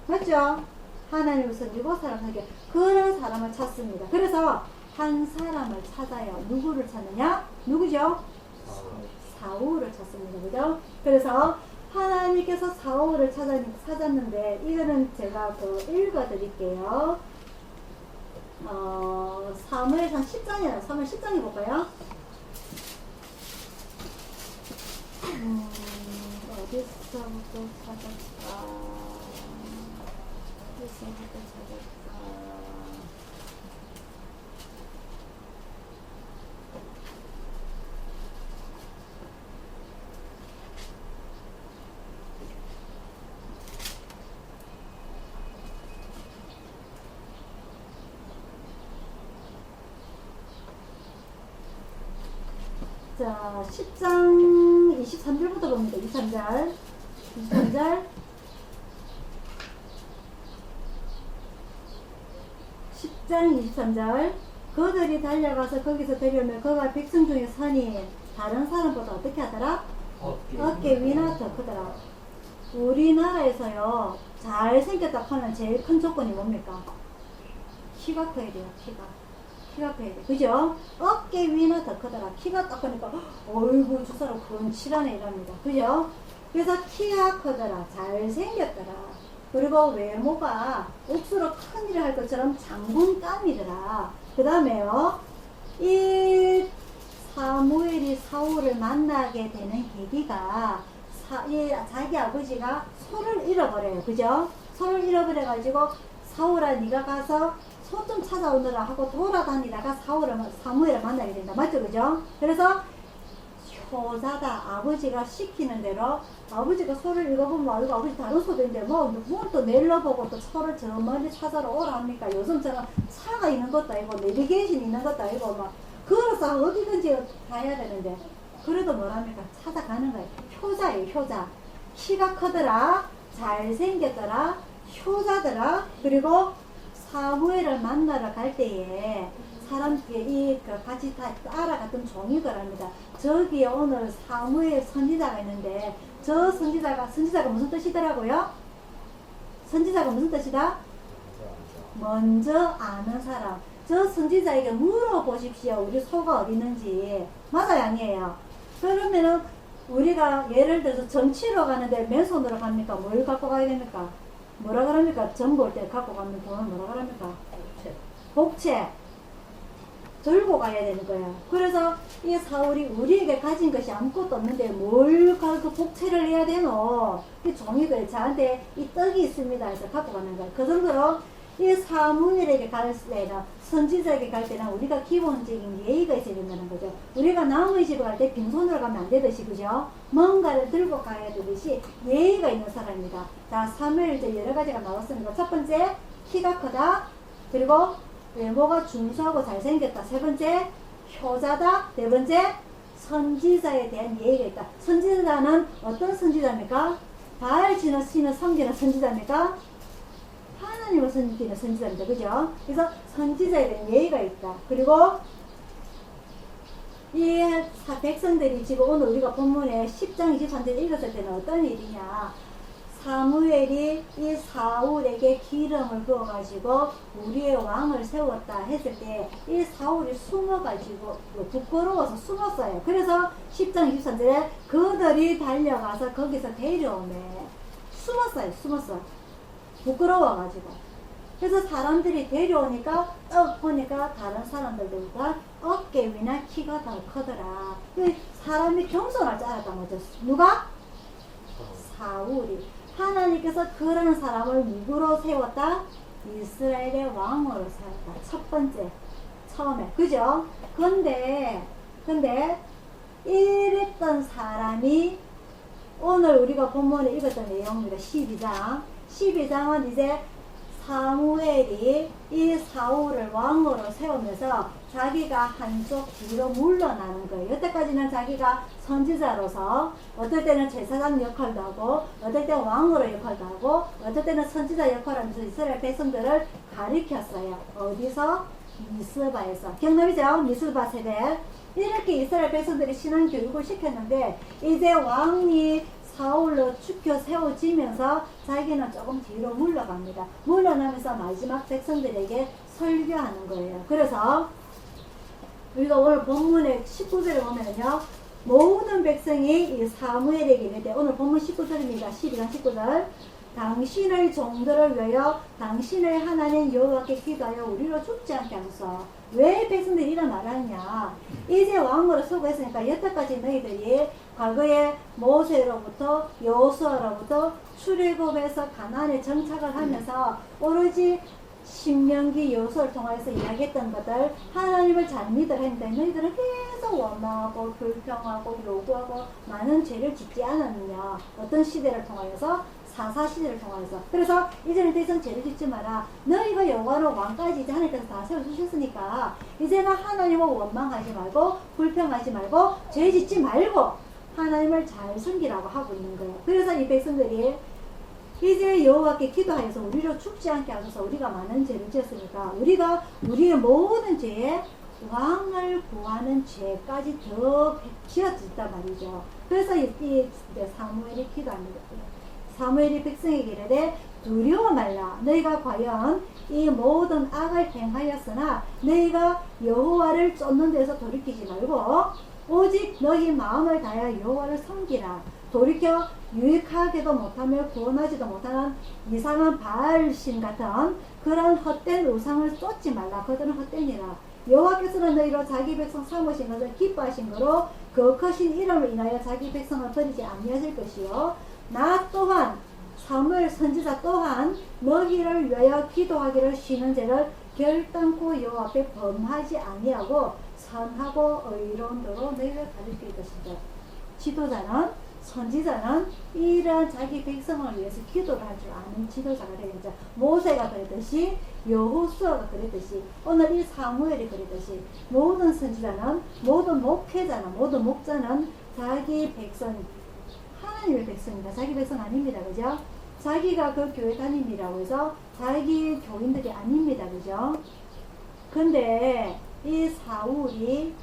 A: 맞죠? 하나님을 섬기고 사람을 섬기고 그런 사람을 찾습니다. 그래서 한 사람을 찾아요. 누구를 찾느냐? 누구죠? 사울을 찾습니다. 그죠? 그래서 하나님께서 사울을 찾았는데 이거는 제가 읽어 드릴게요. 사무엘상 10장이에요. 사무엘 10장에 볼까요? 어디서부터 찾았까? 자, 10장 23절부터 봅니다. 23절 10장 23절. 그들이 달려가서 거기서 데려오면 그가 백성 중에 선이 다른 사람보다 어떻게 하더라? 어깨 위나 더 크더라. 우리나라에서요 잘생겼다 하면 제일 큰 조건이 뭡니까? 키가 커야 돼요. 키가 커야 돼. 그죠? 어깨 위나 더 크더라. 키가 딱 크니까 어이구 저 사람 건칠하네 이랍니다. 그죠? 그래서 키가 크더라. 잘생겼더라. 그리고 외모가 옥수로 큰 일을 할 것처럼 장군감이더라. 그 다음에요 이 사무엘이 사울을 만나게 되는 계기가 자기 아버지가 소를 잃어버려요. 그죠? 소를 잃어버려 가지고 사울아 네가 가서 소 좀 찾아오느라 하고 돌아다니다가 사무엘을 만나게 된다. 맞죠? 그죠? 그래서 효자다. 아버지가 시키는 대로 아버지가 소를 읽어보면 아이고 아버지 다른 소도 있는데 뭐 또 내려보고 또 소를 저 멀리 찾아러 오라 합니까? 요즘처럼 차가 있는 것도 아니고 내비게이션 있는 것도 아니고 막 걸어서 어디든지 가야 되는데 그래도 뭐랍니까? 찾아가는 거예요. 효자예요. 효자. 키가 크더라. 잘생겼더라. 효자더라. 그리고 사무엘을 만나러 갈 때에 사람들이 같이 다 알아갔던 종이거랍니다. 저기에 오늘 사무엘 선지자가 있는데 저 선지자가 무슨 뜻이더라고요? 선지자가 무슨 뜻이다? 먼저 아는 사람. 저 선지자에게 물어보십시오. 우리 소가 어디 있는지. 맞아요? 아니에요? 그러면은 우리가 예를 들어서 정치로 가는데 맨손으로 갑니까? 뭘 갖고 가야 됩니까? 뭐라 그럽니까? 전부 올 때 갖고 가면 돈을 뭐라 그럽니까? 복채. 들고 가야 되는 거예요. 그래서 이 사울이 우리에게 가진 것이 아무것도 없는데 뭘 그 복채를 해야 되노? 이 종이들 저한테 이 떡이 있습니다 해서 갖고 가는 거예요. 그 정도로 이 사무엘에게 갈 때나 선지자에게 갈 때는 우리가 기본적인 예의가 있어야 된다는 거죠. 우리가 남의 집에 갈 때 빈손으로 가면 안 되듯이, 그죠? 뭔가를 들고 가야 되듯이 예의가 있는 사람입니다. 자, 사무엘 이제 여러 가지가 나왔습니다. 첫 번째, 키가 크다. 그리고 외모가 준수하고 잘생겼다. 세 번째, 효자다. 네 번째, 선지자에 대한 예의가 있다. 선지자는 어떤 선지자입니까? 바알 신을 섬기는 선지자입니까? 하나님을 섬기는 선지자입니다. 그죠? 그래서 선지자에 대한 예의가 있다. 그리고 이 백성들이 지금 오늘 우리가 본문에 10장 23절 읽었을 때는 어떤 일이냐? 사무엘이 이 사울에게 기름을 부어가지고 우리의 왕을 세웠다 했을 때 이 사울이 숨어가지고 부끄러워서 숨었어요. 그래서 10장 23절에 그들이 달려가서 거기서 데려오네. 숨었어. 부끄러워가지고. 그래서 사람들이 데려오니까 딱 보니까 다른 사람들보다 어깨 위나 키가 더 크더라. 사람이 겸손할 줄 알았단 거죠. 누가? 사울이. 하나님께서 그런 사람을 누구로 세웠다? 이스라엘의 왕으로 세웠다. 첫 번째, 처음에. 그죠? 근데 이랬던 사람이 오늘 우리가 본문에 읽었던 내용입니다. 12장은 이제 사무엘이 이 사울을 왕으로 세우면서 자기가 한쪽 뒤로 물러나는 거예요. 여태까지는 자기가 선지자로서 어떨 때는 제사장 역할도 하고 어떨 때는 왕으로 역할도 하고 어떨 때는 선지자 역할을 하면서 이스라엘 백성들을 가리켰어요. 어디서? 미스바에서. 기억나시죠? 미스바 세대. 이렇게 이스라엘 백성들이 신앙 교육을 시켰는데 이제 왕이 사울로 축혀 세워지면서 자기는 조금 뒤로 물러갑니다. 물러나면서 마지막 백성들에게 설교하는 거예요. 그래서 우리가 오늘 본문의 19절에 보면요, 모든 백성이 이 사무엘에게 이르되, 오늘 본문 19절입니다. 12장 19절. 당신의 종들을 위하여 당신의 하나님 여호와께 기도하여 우리로 죽지 않게 하소서. 왜 백성들이 이런 말을 하냐? 이제 왕으로 서고 했으니까 여태까지 너희들이 과거에 모세로부터 여호수아로부터 출애굽에서 가나안에 정착을 하면서 오로지 신명기 여호수아를 통해서 이야기했던 것들 하나님을 잘 믿으라 했는데 너희들은 계속 원망하고 불평하고 요구하고 많은 죄를 짓지 않았느냐? 어떤 시대를 통하여서? 사사 시대를 통해서. 그래서 이제는 더 이상 죄를 짓지 마라. 너희가 여호와는 왕까지 이제 하나님께서 다 세워주셨으니까 이제는 하나님을 원망하지 말고 불평하지 말고 죄 짓지 말고 하나님을 잘 섬기라고 하고 있는 거예요. 그래서 이 백성들이 이제 여호와께 기도하여서 우리로 죽지 않게 하셔서 우리가 많은 죄를 지었으니까 우리가 우리의 모든 죄에 왕을 구하는 죄까지 더 지어졌단 말이죠. 그래서 이 사무엘이 기도합니다. 사무엘이 백성에게 이르되 두려워 말라. 너희가 과연 이 모든 악을 행하였으나 너희가 여호와를 쫓는 데서 돌이키지 말고 오직 너희 마음을 다하여 여호와를 섬기라. 돌이켜 유익하게도 못하며 구원하지도 못하는 이상한 바알신 같은 그런 헛된 우상을 쫓지 말라. 그들은 헛되니라. 여호와께서는 너희로 자기 백성 삼으신 것을 기뻐하신 거로 그 크신 이름을 인하여 자기 백성을 버리지 아니하실 것이요. 나 또한 사무엘 선지자 또한 너희를 위하여 기도하기를 쉬는 죄를 결단코 여호와 앞에 범하지 아니하고 선하고 의로운 도로 너희를 가르칠 것이다. 지도자는 선지자는 이러한 자기 백성을 위해서 기도를 할 줄 아는 지도자가 되겠죠. 모세가 그랬듯이 여호수아가 그랬듯이 오늘 이 사무엘이 그랬듯이 모든 선지자는 모든 목회자는 모든 목자는 자기 백성 하나님의 백성입니다. 자기 백성 아닙니다. 그죠? 자기가 그 교회 다닙니다고 해서 자기 교인들이 아닙니다. 그죠? 근데 이 사울이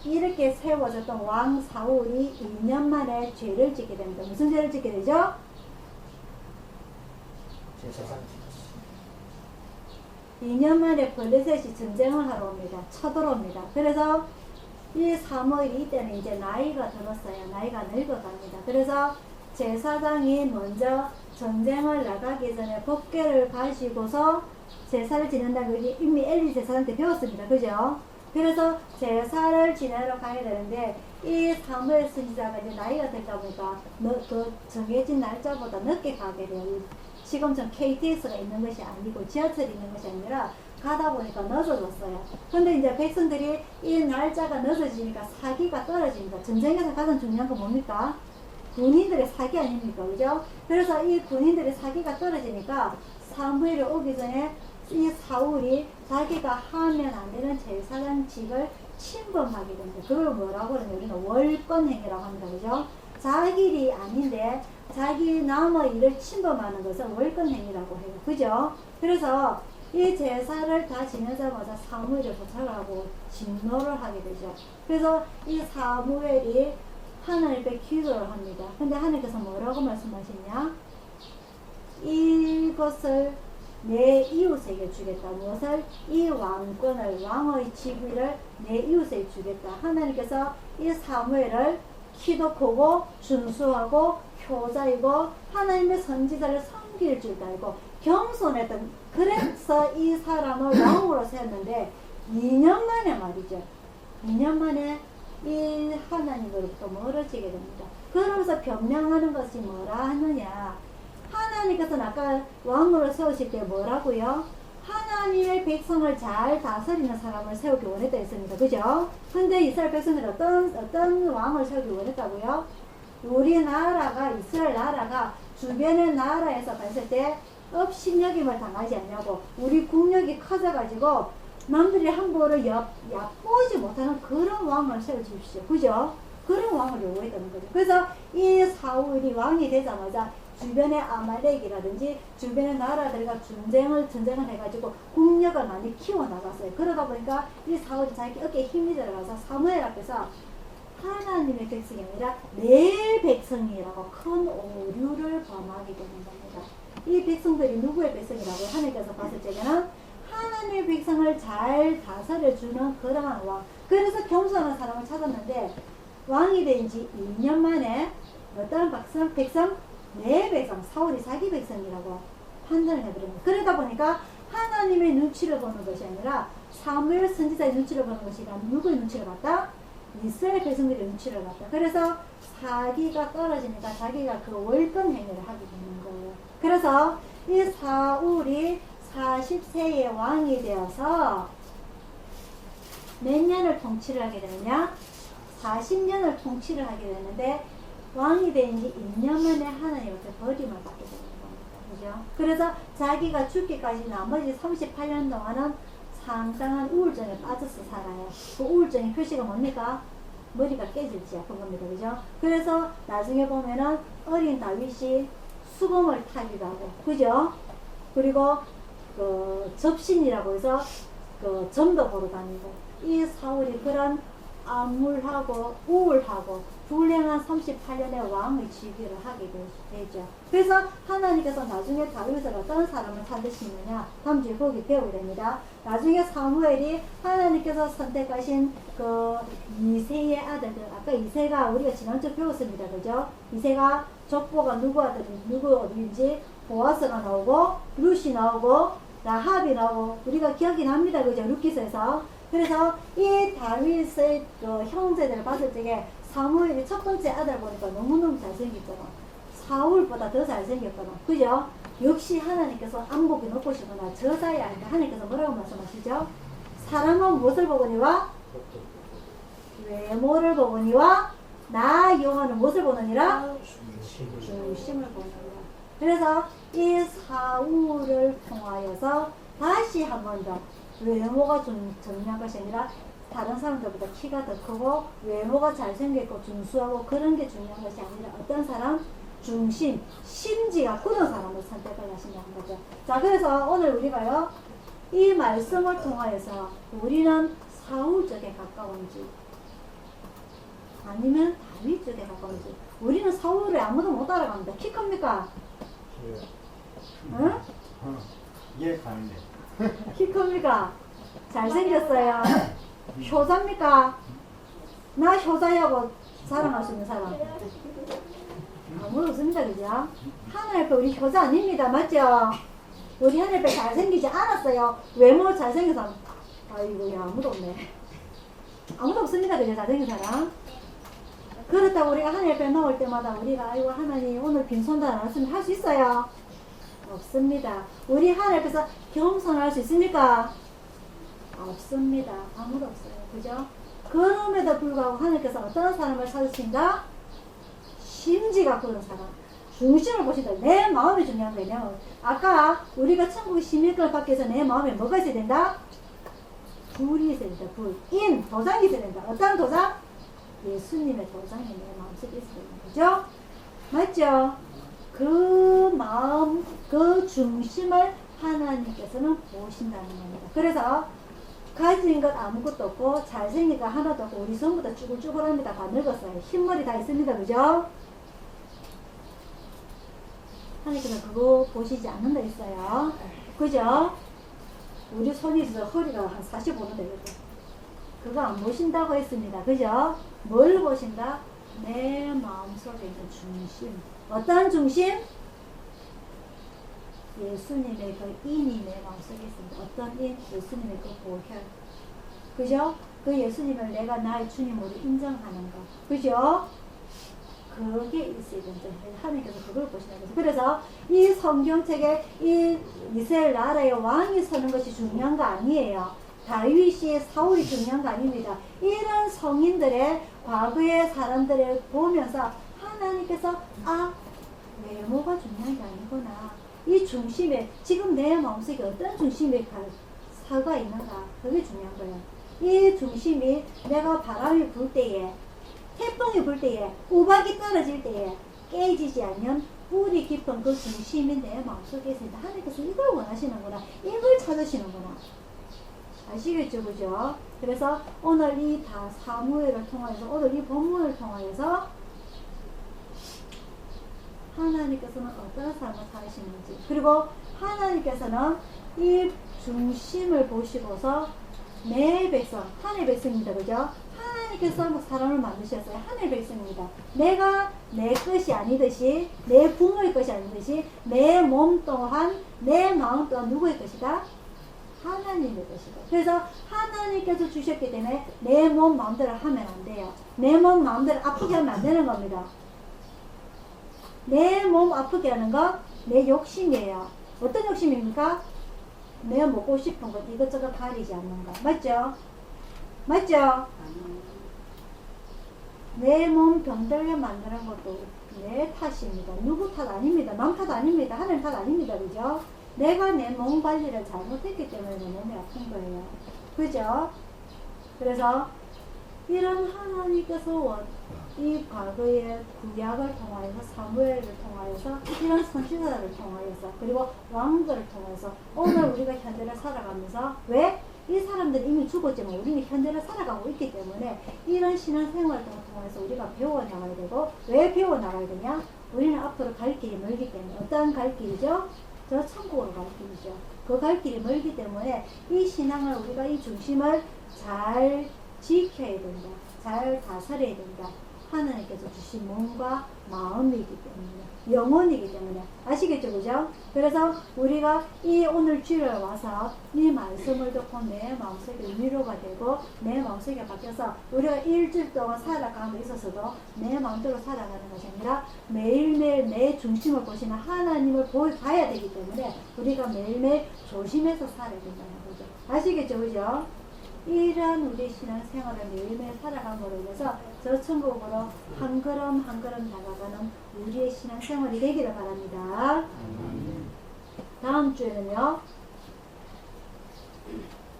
A: 이렇게 세워졌던 왕 사울이 2년 만에 죄를 짓게 됩니다. 무슨 죄를 짓게 되죠?
D: 제사장.
A: 2년 만에 블레셋이 전쟁을 하러 옵니다. 쳐들어옵니다. 그래서 이 사무엘이 이때는 이제 나이가 들었어요. 나이가 늙어갑니다. 그래서 제사장이 먼저 전쟁을 나가기 전에 법궤를 가지고서 제사를 지낸다는 걸 이미 엘리 제사장한테 배웠습니다. 그죠? 그래서 제사를 지내러 가야 되는데 이 사무엘 선지자가 이제 나이가 들다 보니까 그 정해진 날짜보다 늦게 가게 돼요. 지금처럼 KTX가 있는 것이 아니고 지하철이 있는 것이 아니라 가다 보니까 늦어졌어요. 근데 이제 백성들이 이 날짜가 늦어지니까 사기가 떨어집니다. 전쟁에서 가장 중요한 건 뭡니까? 군인들의 사기 아닙니까? 그죠? 그래서 이 군인들의 사기가 떨어지니까 사무엘이 오기 전에 이 사울이 자기가 하면 안 되는 제사장 직을 침범하게 됩니다. 그걸 뭐라고 하냐면 우리는 월권행위라고 합니다. 그죠? 자기 일이 아닌데 자기 남의 일을 침범하는 것을 월권행위라고 해요. 그죠? 그래서 이 제사를 다 지내자마자 사무엘이 도착을 하고 진노를 하게 되죠. 그래서 이 사무엘이 하나님께 기도를 합니다. 근데 하나님께서 뭐라고 말씀하시냐? 이것을 내 이웃에게 주겠다. 무엇을? 이 왕권을, 왕의 지위를 내 이웃에게 주겠다. 하나님께서 이 사무엘을 키도 준수하고 효자이고 하나님의 선지자를 섬길 줄 알고 겸손했던, 그래서 이 사람을 왕으로 세웠는데 2년 만에 말이죠. 2년 만에 이 하나님으로부터 멀어지게 됩니다. 그러면서 변명하는 것이 뭐라 하느냐? 하나님께서는 아까 왕으로 세우실 때 뭐라고요? 하나님의 백성을 잘 다스리는 사람을 세우기 원했다 했습니다. 그죠? 근데 이스라엘 백성들은 어떤 왕을 세우기 원했다고요? 우리나라가, 이스라엘 나라가 주변의 나라에서 봤을 때 업신여김을 당하지 않냐고, 우리 국력이 커져가지고 남들이 함부로 얕보지 못하는 그런 왕을 세워주십시오. 그죠? 그런 왕을 요구했다는 거죠. 그래서 이 사울이 왕이 되자마자 주변의 아말렉이라든지 주변의 나라들과 전쟁을 해가지고 국력을 많이 키워나갔어요. 그러다 보니까 이 사울이 자기 어깨에 힘이 들어가서 사무엘 앞에서 하나님의 백성이 아니라 내 백성이라고 큰 오류를 범하게 되는 겁니다. 이 백성들이 누구의 백성이라고 하나님께서 봤을 때는 하나님의 백성을 잘 다스려주는 그러한 왕. 그래서 겸손한 사람을 찾았는데 왕이 된 지 2년 만에 어떤 백성? 내 백성, 사울이 자기 백성이라고 판단을 해버립니다. 그러다 보니까 하나님의 눈치를 보는 것이 아니라 사무엘 선지자의 눈치를 보는 것이 아니라 누구의 눈치를 봤다? 이스라엘 백성들의 눈치를 봤다. 그래서 사기가 떨어지니까 자기가 그 월권 행위를 하게 되는 거예요. 그래서 이 사울이 40세의 왕이 되어서 몇 년을 통치를 하게 되느냐? 40년을 통치를 하게 되는데 왕이 된 지 2년 만에 하나님한테 버림을 받게 되는 겁니다. 그죠? 그래서 자기가 죽기까지 나머지 38년 동안은 상당한 우울증에 빠져서 살아요. 그 우울증의 표시가 뭡니까? 머리가 깨질지 아픈 겁니다. 그죠? 그래서 나중에 보면은 어린 다윗이 수금을 타기도 하고, 그죠? 그리고 그 접신이라고 해서 그 점도 보러 다니고, 이 사울이 그런 암울하고 우울하고 불행한 38년의 왕의 지위를 하게 되죠. 그래서 하나님께서 나중에 다윗을 어떤 사람을 찾으시느냐, 다음 주에 거기 배우게 됩니다. 나중에 사무엘이 하나님께서 선택하신 그 이새의 아들들, 아까 이새가 우리가 지난주에 배웠습니다. 그죠? 이새가 족보가 누구인지 보아스가 나오고 룻이 나오고 라합이 나오고 우리가 기억이 납니다. 그죠? 룻기서에서. 그래서 이 다윗의 그 형제들을 봤을 적에 사무엘이 첫 번째 아들 보니까 너무너무 잘생겼잖아. 사울보다 더 잘생겼거나. 그죠? 역시 하나님께서 안목이 높으시구나. 저 사이에 아니까 하나님께서 뭐라고 말씀하시죠? 사람은 무엇을 보거니와? 외모를 보거니와 나 여호와는 무엇을 보느니라? 중심을 보느니라. 그래서 이 사울을 통하여서 다시 한 번 더 외모가 중요한 것이 아니라 다른 사람들보다 키가 더 크고 외모가 잘생겼고 준수하고 그런 게 중요한 것이 아니라 어떤 사람? 중심, 심지가 굳은 사람을 선택을 하신다는 거죠. 자, 그래서 오늘 우리가요, 이 말씀을 통하여서 우리는 사울 쪽에 가까운지 아니면 다윗 쪽에 가까운지. 우리는 사울을 아무도 못 따라갑니다. 키 큽니까? 응?
D: 이해 가는데.
A: 키 큽니까? 잘생겼어요. 효자입니까? 나 효자야고 자랑할 수 있는 사람. 아무도 없습니다. 그죠? 하나님 앞에 우리 효자 아닙니다. 맞죠? 우리 하나님 앞에 잘생기지 않았어요. 외모 잘생긴 사람. 아이고야, 아무도 없네. 아무도 없습니다. 그죠? 잘생긴 사람. 그렇다고 우리가 하나님 앞에 나올 때마다 우리가 아이고 하나님 오늘 빈손도 안 왔으면 할 수 있어요? 없습니다. 우리 하나님 앞에서 겸손할 수 있습니까? 없습니다. 아무도 없어요. 그죠? 그럼에도 불구하고 하나님께서 어떤 사람을 찾으신다? 심지가 그런 사람. 중심을 보신다. 내 마음이 중요한 거예요. 아까 우리가 천국의 시민권을 받기 위해서 내 마음에 뭐가 있어야 된다? 불이 있어야 된다. 불. 도장이 있어야 된다. 어떤 도장? 예수님의 도장이 내 마음속에 있어야 된다. 그죠? 맞죠? 그 마음, 그 중심을 하나님께서는 보신다는 겁니다. 그래서 가진 것 아무것도 없고 잘생긴 거 하나도 없고 우리 전부 다 쭈글쭈글합니다. 다 늙었어요. 흰머리 다 있습니다. 그죠? 하나님께서 그거 보시지 않는다 했어요. 그죠? 우리 손이 있어서 허리가 한 45도 되거든. 그거 안 보신다고 했습니다. 그죠? 뭘 보신다? 내 마음속에 있는 중심. 어떤 중심? 예수님의 그 인이 내 마음속에 있습니다. 어떤 인? 예수님의 그 보혈. 그죠? 그 예수님을 내가 나의 주님으로 인정하는 것. 그죠? 그게 있어야 된다. 하나님께서 그걸 보시는 거죠. 그래서 이 성경책에 이 이스라엘 나라의 왕이 서는 것이 중요한 거 아니에요. 다윗이 사울이 중요한 거 아닙니다. 이런 성인들의 과거의 사람들을 보면서 하나님께서 외모가 중요한 게 아니구나. 이 중심에 지금 내 마음속에 어떤 중심이 서가 있는가. 그게 중요한 거예요. 이 중심이 내가 바람이 불 때에 태풍이 불 때에 우박이 떨어질 때에 깨지지 않으면 뿌리 깊은 그 중심이 내 마음속에 있습니다. 하나님께서 이걸 원하시는구나. 이걸 찾으시는구나. 아시겠죠? 그죠? 그래서 오늘 이 다 사무엘을 통하여서 오늘 이 본문을 통하여서 하나님께서는 어떤 삶을 사시는지 그리고 하나님께서는 이 중심을 보시고서 내 백성, 하나님의 백성입니다. 그죠? 하나님께서 사람을 만드셨어요. 하나님의 백성입니다. 내가 내 것이 아니듯이 내 부모의 것이 아니듯이 내 몸 또한 내 마음 또한 누구의 것이다? 하나님의 것이다. 그래서 하나님께서 주셨기 때문에 내 몸 마음대로 하면 안 돼요. 내 몸 마음대로 아프게 하면 안 되는 겁니다. 내 몸 아프게 하는 거 내 욕심이에요. 어떤 욕심입니까? 내가 먹고 싶은 것 이것저것 가리지 않는 거. 맞죠? 맞죠? 내 몸 병들게 만드는 것도 내 탓입니다. 누구 탓 아닙니다. 남 탓 아닙니다. 하나님 탓 아닙니다. 그죠? 내가 내 몸 관리를 잘못했기 때문에 내 몸이 아픈 거예요. 그죠? 그래서 이런 하나님께서 이 과거의 구약을 통하여서 사무엘을 통하여서 이런 선지자를 통하여서 그리고 왕들을 통해서 오늘 우리가 현대를 살아가면서 왜? 이 사람들이 이미 죽었지만 우리는 현대를 살아가고 있기 때문에 이런 신앙생활을 통해서 우리가 배워나가야 되고 왜 배워나가야 되냐? 우리는 앞으로 갈 길이 멀기 때문에 어떠한 갈 길이죠? 저 천국으로 갈 길이죠. 그 갈 길이 멀기 때문에 이 신앙을 우리가 이 중심을 잘 지켜야 된다. 잘 다스려야 된다. 하나님께서 주신 몸과 마음이기 때문에 영혼이기 때문에 아시겠죠? 그죠? 그래서 우리가 이 오늘 주일에 와서 이 말씀을 듣고 내 마음속에 위로가 되고 내 마음속에 바뀌어서 우리가 일주일 동안 살아가는 데 있어서도 내 마음대로 살아가는 것이 아니라 매일매일 내 중심을 보시는 하나님을 봐야 되기 때문에 우리가 매일매일 조심해서 살아야 된다는 거죠. 아시겠죠? 그죠? 이런 우리 신앙생활을 매일매일 살아감으로 인해서 저 천국으로 한 걸음 한 걸음 나아가는 우리의 신앙생활이 되기를 바랍니다. 다음 주에는요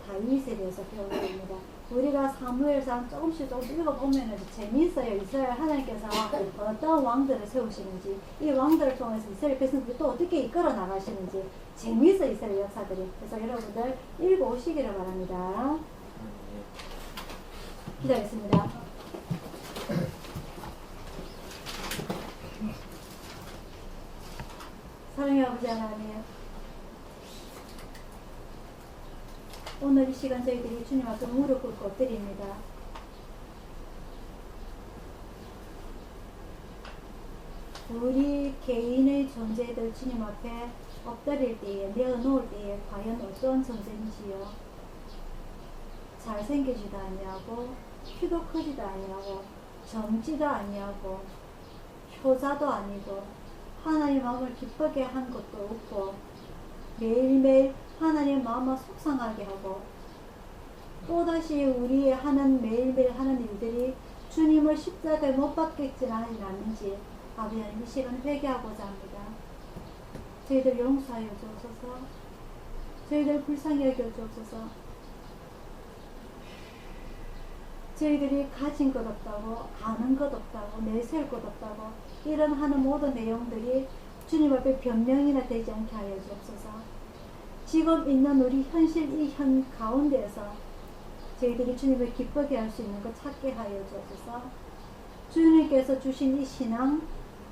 A: 다윗에 대해서 배우겠습니다. 우리가 사무엘상 조금씩 읽어보면 재미있어요. 이스라엘 하나님께서 어떤 왕들을 세우시는지 이 왕들을 통해서 이스라엘 백성들이 또 어떻게 이끌어 나가시는지 재미있어요. 이스라엘 역사들이. 그래서 여러분들 읽어오시기를 바랍니다. 기도하겠습니다. 사랑의 아버지 하나님, 오늘 이 시간 저희들이 주님 앞에 무릎 꿇고 엎드립니다. 우리 개인의 존재들 주님 앞에 엎드릴 때에, 내어놓을 때에 과연 어떤 존재인지요. 잘생기지도 아니하고 키도 크지도 아니하고 젊지도 아니하고 효자도 아니고 하나님의 마음을 기쁘게 한 것도 없고 매일매일 하나님의 마음을 속상하게 하고 또다시 우리 하는 매일매일 하는 일들이 주님을 십자가에 못 박겠지 않는지 아버지 하나님 이 시간 회개하고자 합니다. 저희들 용서하여 주옵소서. 저희들 불쌍히 여겨 주옵소서. 저희들이 가진 것 없다고, 아는 것 없다고, 내세울 것 없다고 이런 하는 모든 내용들이 주님 앞에 변명이나 되지 않게 하여 주옵소서. 지금 있는 우리 현실 이 현 가운데에서 저희들이 주님을 기쁘게 할 수 있는 것 찾게 하여 주옵소서. 주님께서 주신 이 신앙,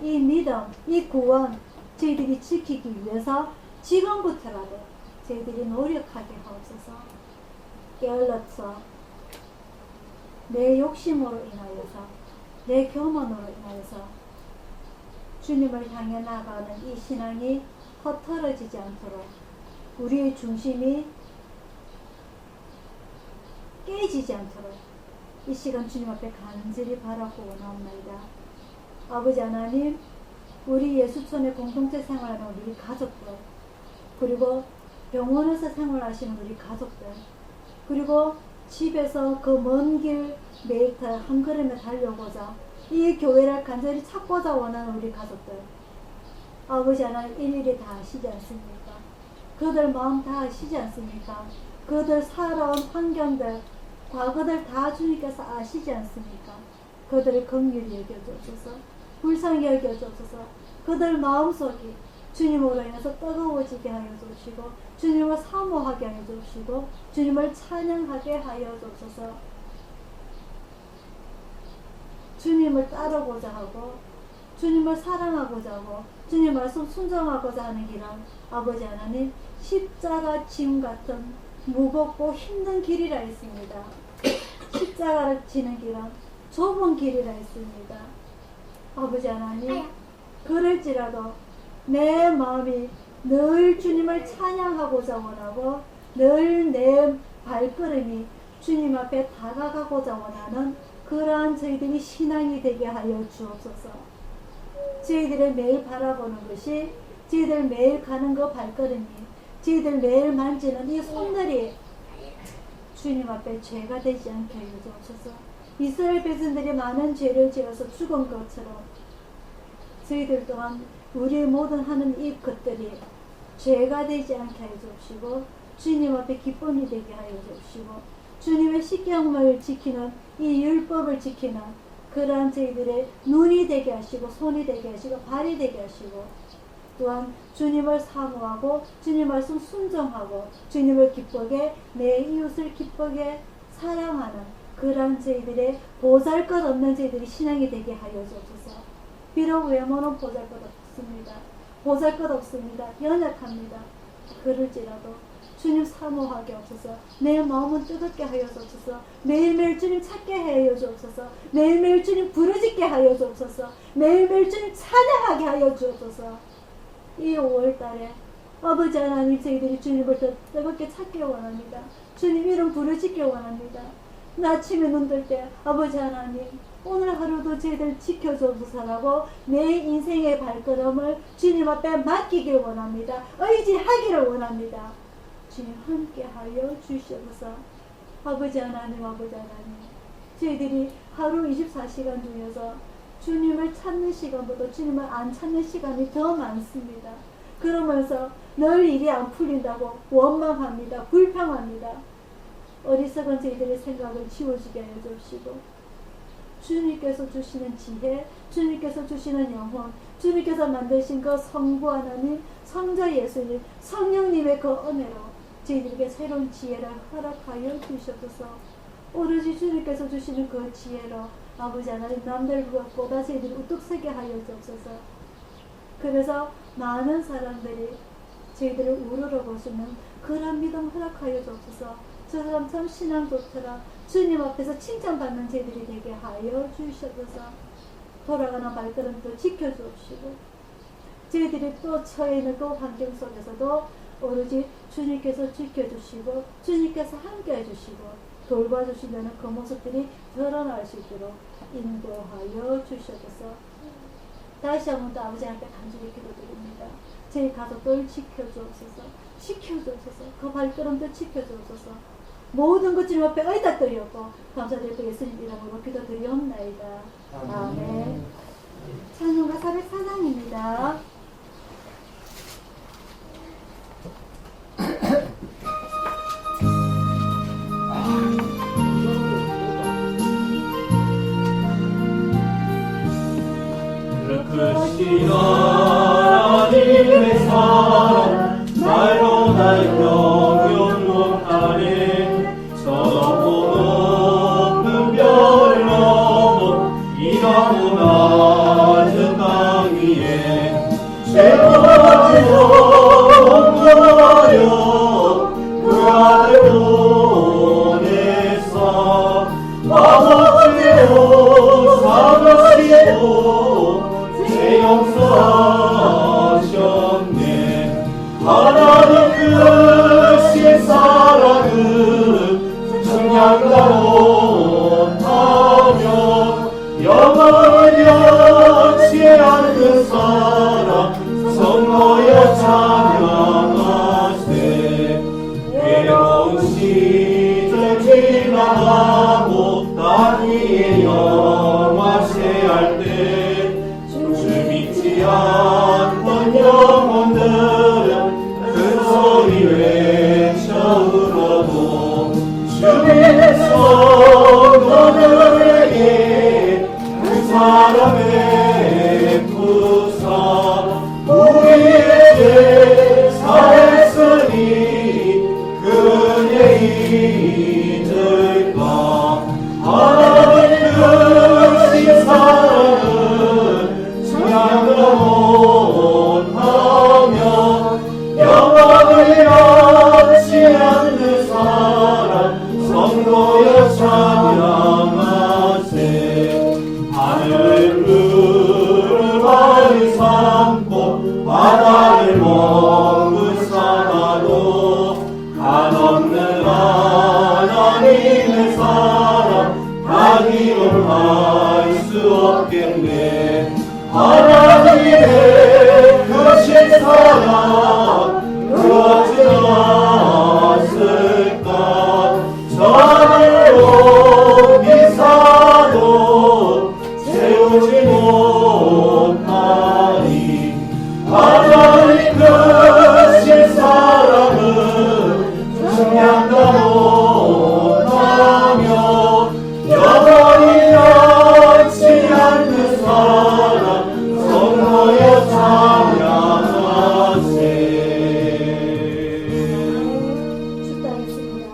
A: 이 믿음, 이 구원 저희들이 지키기 위해서 지금부터라도 저희들이 노력하게 하옵소서. 깨어서 내 욕심으로 인하여서, 내 교만으로 인하여서 주님을 향해 나아가는 이 신앙이 헛털어지지 않도록 우리의 중심이 깨지지 않도록 이 시간 주님 앞에 간절히 바라고 원하옵나이다. 아버지 하나님, 우리 예수촌의 공동체 생활하는 우리 가족들, 그리고 병원에서 생활하시는 우리 가족들, 그리고 집에서 그 먼 길 매일 한 걸음에 달려오고자 이 교회를 간절히 찾고자 원하는 우리 가족들, 아버지 하나님 일일이 다 아시지 않습니까? 그들 마음 다 아시지 않습니까? 그들 살아온 환경들, 과거들 다 주님께서 아시지 않습니까? 그들을 긍휼히 여겨주옵소서. 불쌍히 여겨주옵소서. 그들 마음속이 주님으로 인해서 뜨거워지게 하여 주시고 주님을 사모하게 하여 주시고 주님을 찬양하게 하여 주옵소서. 주님을 따르고자 하고 주님을 사랑하고자 하고 주님 말씀 순종하고자 하는 길은 아버지 하나님 십자가 짐 같은 무겁고 힘든 길이라 했습니다. 십자가를 지는 길은 좁은 길이라 했습니다. 아버지 하나님, 그럴지라도 내 마음이 늘 주님을 찬양하고자 원하고 늘 내 발걸음이 주님 앞에 다가가고자 원하는 그러한 저희들이 신앙이 되게 하여 주옵소서. 저희들의 매일 바라보는 것이, 저희들 매일 가는 그 발걸음이, 저희들 매일 만지는 이 손들이 주님 앞에 죄가 되지 않게 하여 주옵소서. 이스라엘 백성들이 많은 죄를 지어서 죽은 것처럼 저희들 또한 우리의 모든 하는 이 것들이 죄가 되지 않게 하여 주옵시고 주님 앞에 기쁨이 되게 하여 주옵시고 주님의 십계명을 지키는 이 율법을 지키는 그러한 저희들의 눈이 되게 하시고 손이 되게 하시고 발이 되게 하시고 또한 주님을 사모하고 주님 말씀 순종하고 주님을 기쁘게 내 이웃을 기쁘게 사랑하는 그러한 저희들의 보잘것없는 저희들이 신앙이 되게 하여 주옵소서. 비록 외모는 보잘것없습니다. 보잘것없습니다. 연약합니다. 그럴지라도 주님 사모하게 없어서 내 마음은 뜨겁게 하여 주옵소서. 매일매일 주님 찾게 하여 주옵소서. 매일매일 주님 부르짖게 하여 주옵소서. 매일매일 주님 찬양하게 하여 주옵소서. 이 5월달에 아버지 하나님 저희들이 주님을 더 뜨겁게 찾게 원합니다. 주님 이름 부르짖게 원합니다. 아침에 눈 뜰 때 아버지 하나님 오늘 하루도 저희들 지켜주옵소서라고 내 인생의 발걸음을 주님 앞에 맡기길 원합니다. 의지하기를 원합니다. 주님 함께하여 주시옵소서. 아버지 하나님, 아버지 하나님, 저희들이 하루 24시간 중에서 주님을 찾는 시간보다 주님을 안 찾는 시간이 더 많습니다. 그러면서 늘 일이 안 풀린다고 원망합니다. 불평합니다. 어리석은 저희들의 생각을 지워주게 하여 주시고 주님께서 주시는 지혜, 주님께서 주시는 영혼, 주님께서 만드신 그 성부 하나님, 성자 예수님, 성령님의 그 은혜로 저희들에게 새로운 지혜를 허락하여 주시옵소서. 오로지 주님께서 주시는 그 지혜로 아버지 하나님 남들보다 저희들이 우뚝 서게 하여 주옵소서. 그래서 많은 사람들이 저희들을 우러러 보시는 그런 믿음 허락하여 주옵소서. 저 사람 참 신앙 좋더라. 주님 앞에서 칭찬받는 저희들이 되게 하여 주시옵소서. 돌아가는 발걸음도 지켜주시고 저희들이 또 처해 있는 그 환경 속에서도 오로지 주님께서 지켜주시고 주님께서 함께 해주시고 돌봐주시면 그 모습들이 드러날 수 있도록 인도하여 주시옵소서. 다시 한번 또 아버지 앞에 간절히 기도드립니다. 저희 가족들 지켜주옵소서. 지켜주옵소서. 그 발걸음도 지켜주옵소서. 모든 것 주님 앞에 의탁드리옵고 감사드리고 예수님 이름으로 기도드리옵나이다. 아멘. 찬송가 404장입니다.
B: 크신 하나님의 사랑 말로 날 경륜 못하네. 저 높은 별을 넘어 이라고 낮은 땅 위에 죄가지고 공부하여 그 아들 보내사 아버지로 사랑하시고 용서하셨네. 하나님 크신 사랑은 청량하며 영원히 변치 않는 사랑 성모여 찬양하세. 외로운 시절 지나가고 땅 위에 영화시할 때 믿지 않던 영혼들은 큰 소리 외쳐 울어도 주께서 너들에게 그 사랑의 부사 우리의 죄 사했으니 그의 잊을까. 하나님 크신 사랑은 청량으로 못하며 영원히 변치 않는 사랑 성도여 찬양하세. 하늘을 발이 삼고 바다를 먹은 사나도 한없는 하나님의 사랑 다 기록할 수 없겠네. 하나님의 크신 사랑 그 어찌났을까. 저하늘로 미사도 채우지 못하리. 하나님 크신 사랑은 청량도 못하며 영원히 변치 않는 사랑 성모여 찬양하세.
A: 축하하겠습니다.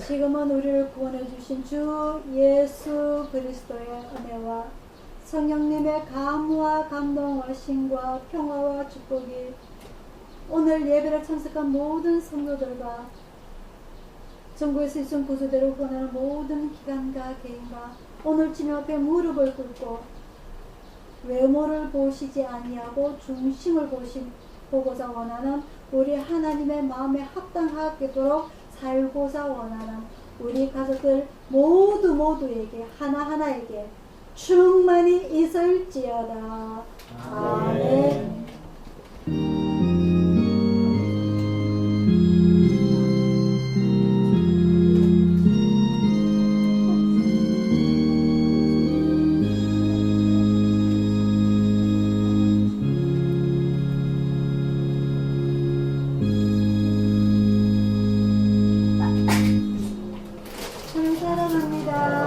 A: 지금은 우리를 구원해 주신 주 예수 그리스도의 은혜와 성령님의 감화 감동과 신과 평화와 축복이 오늘 예배를 참석한 모든 성도들과 전국에서 있은 구조대로 권하는 모든 기관과 개인과 오늘 주님 앞에 무릎을 꿇고 외모를 보시지 아니하고 중심을 보고자 원하는 우리 하나님의 마음에 합당하도록 살고자 원하는 우리 가족들 모두에게 하나하나에게 충만히 있을지어다. 아멘. 참 사랑합니다.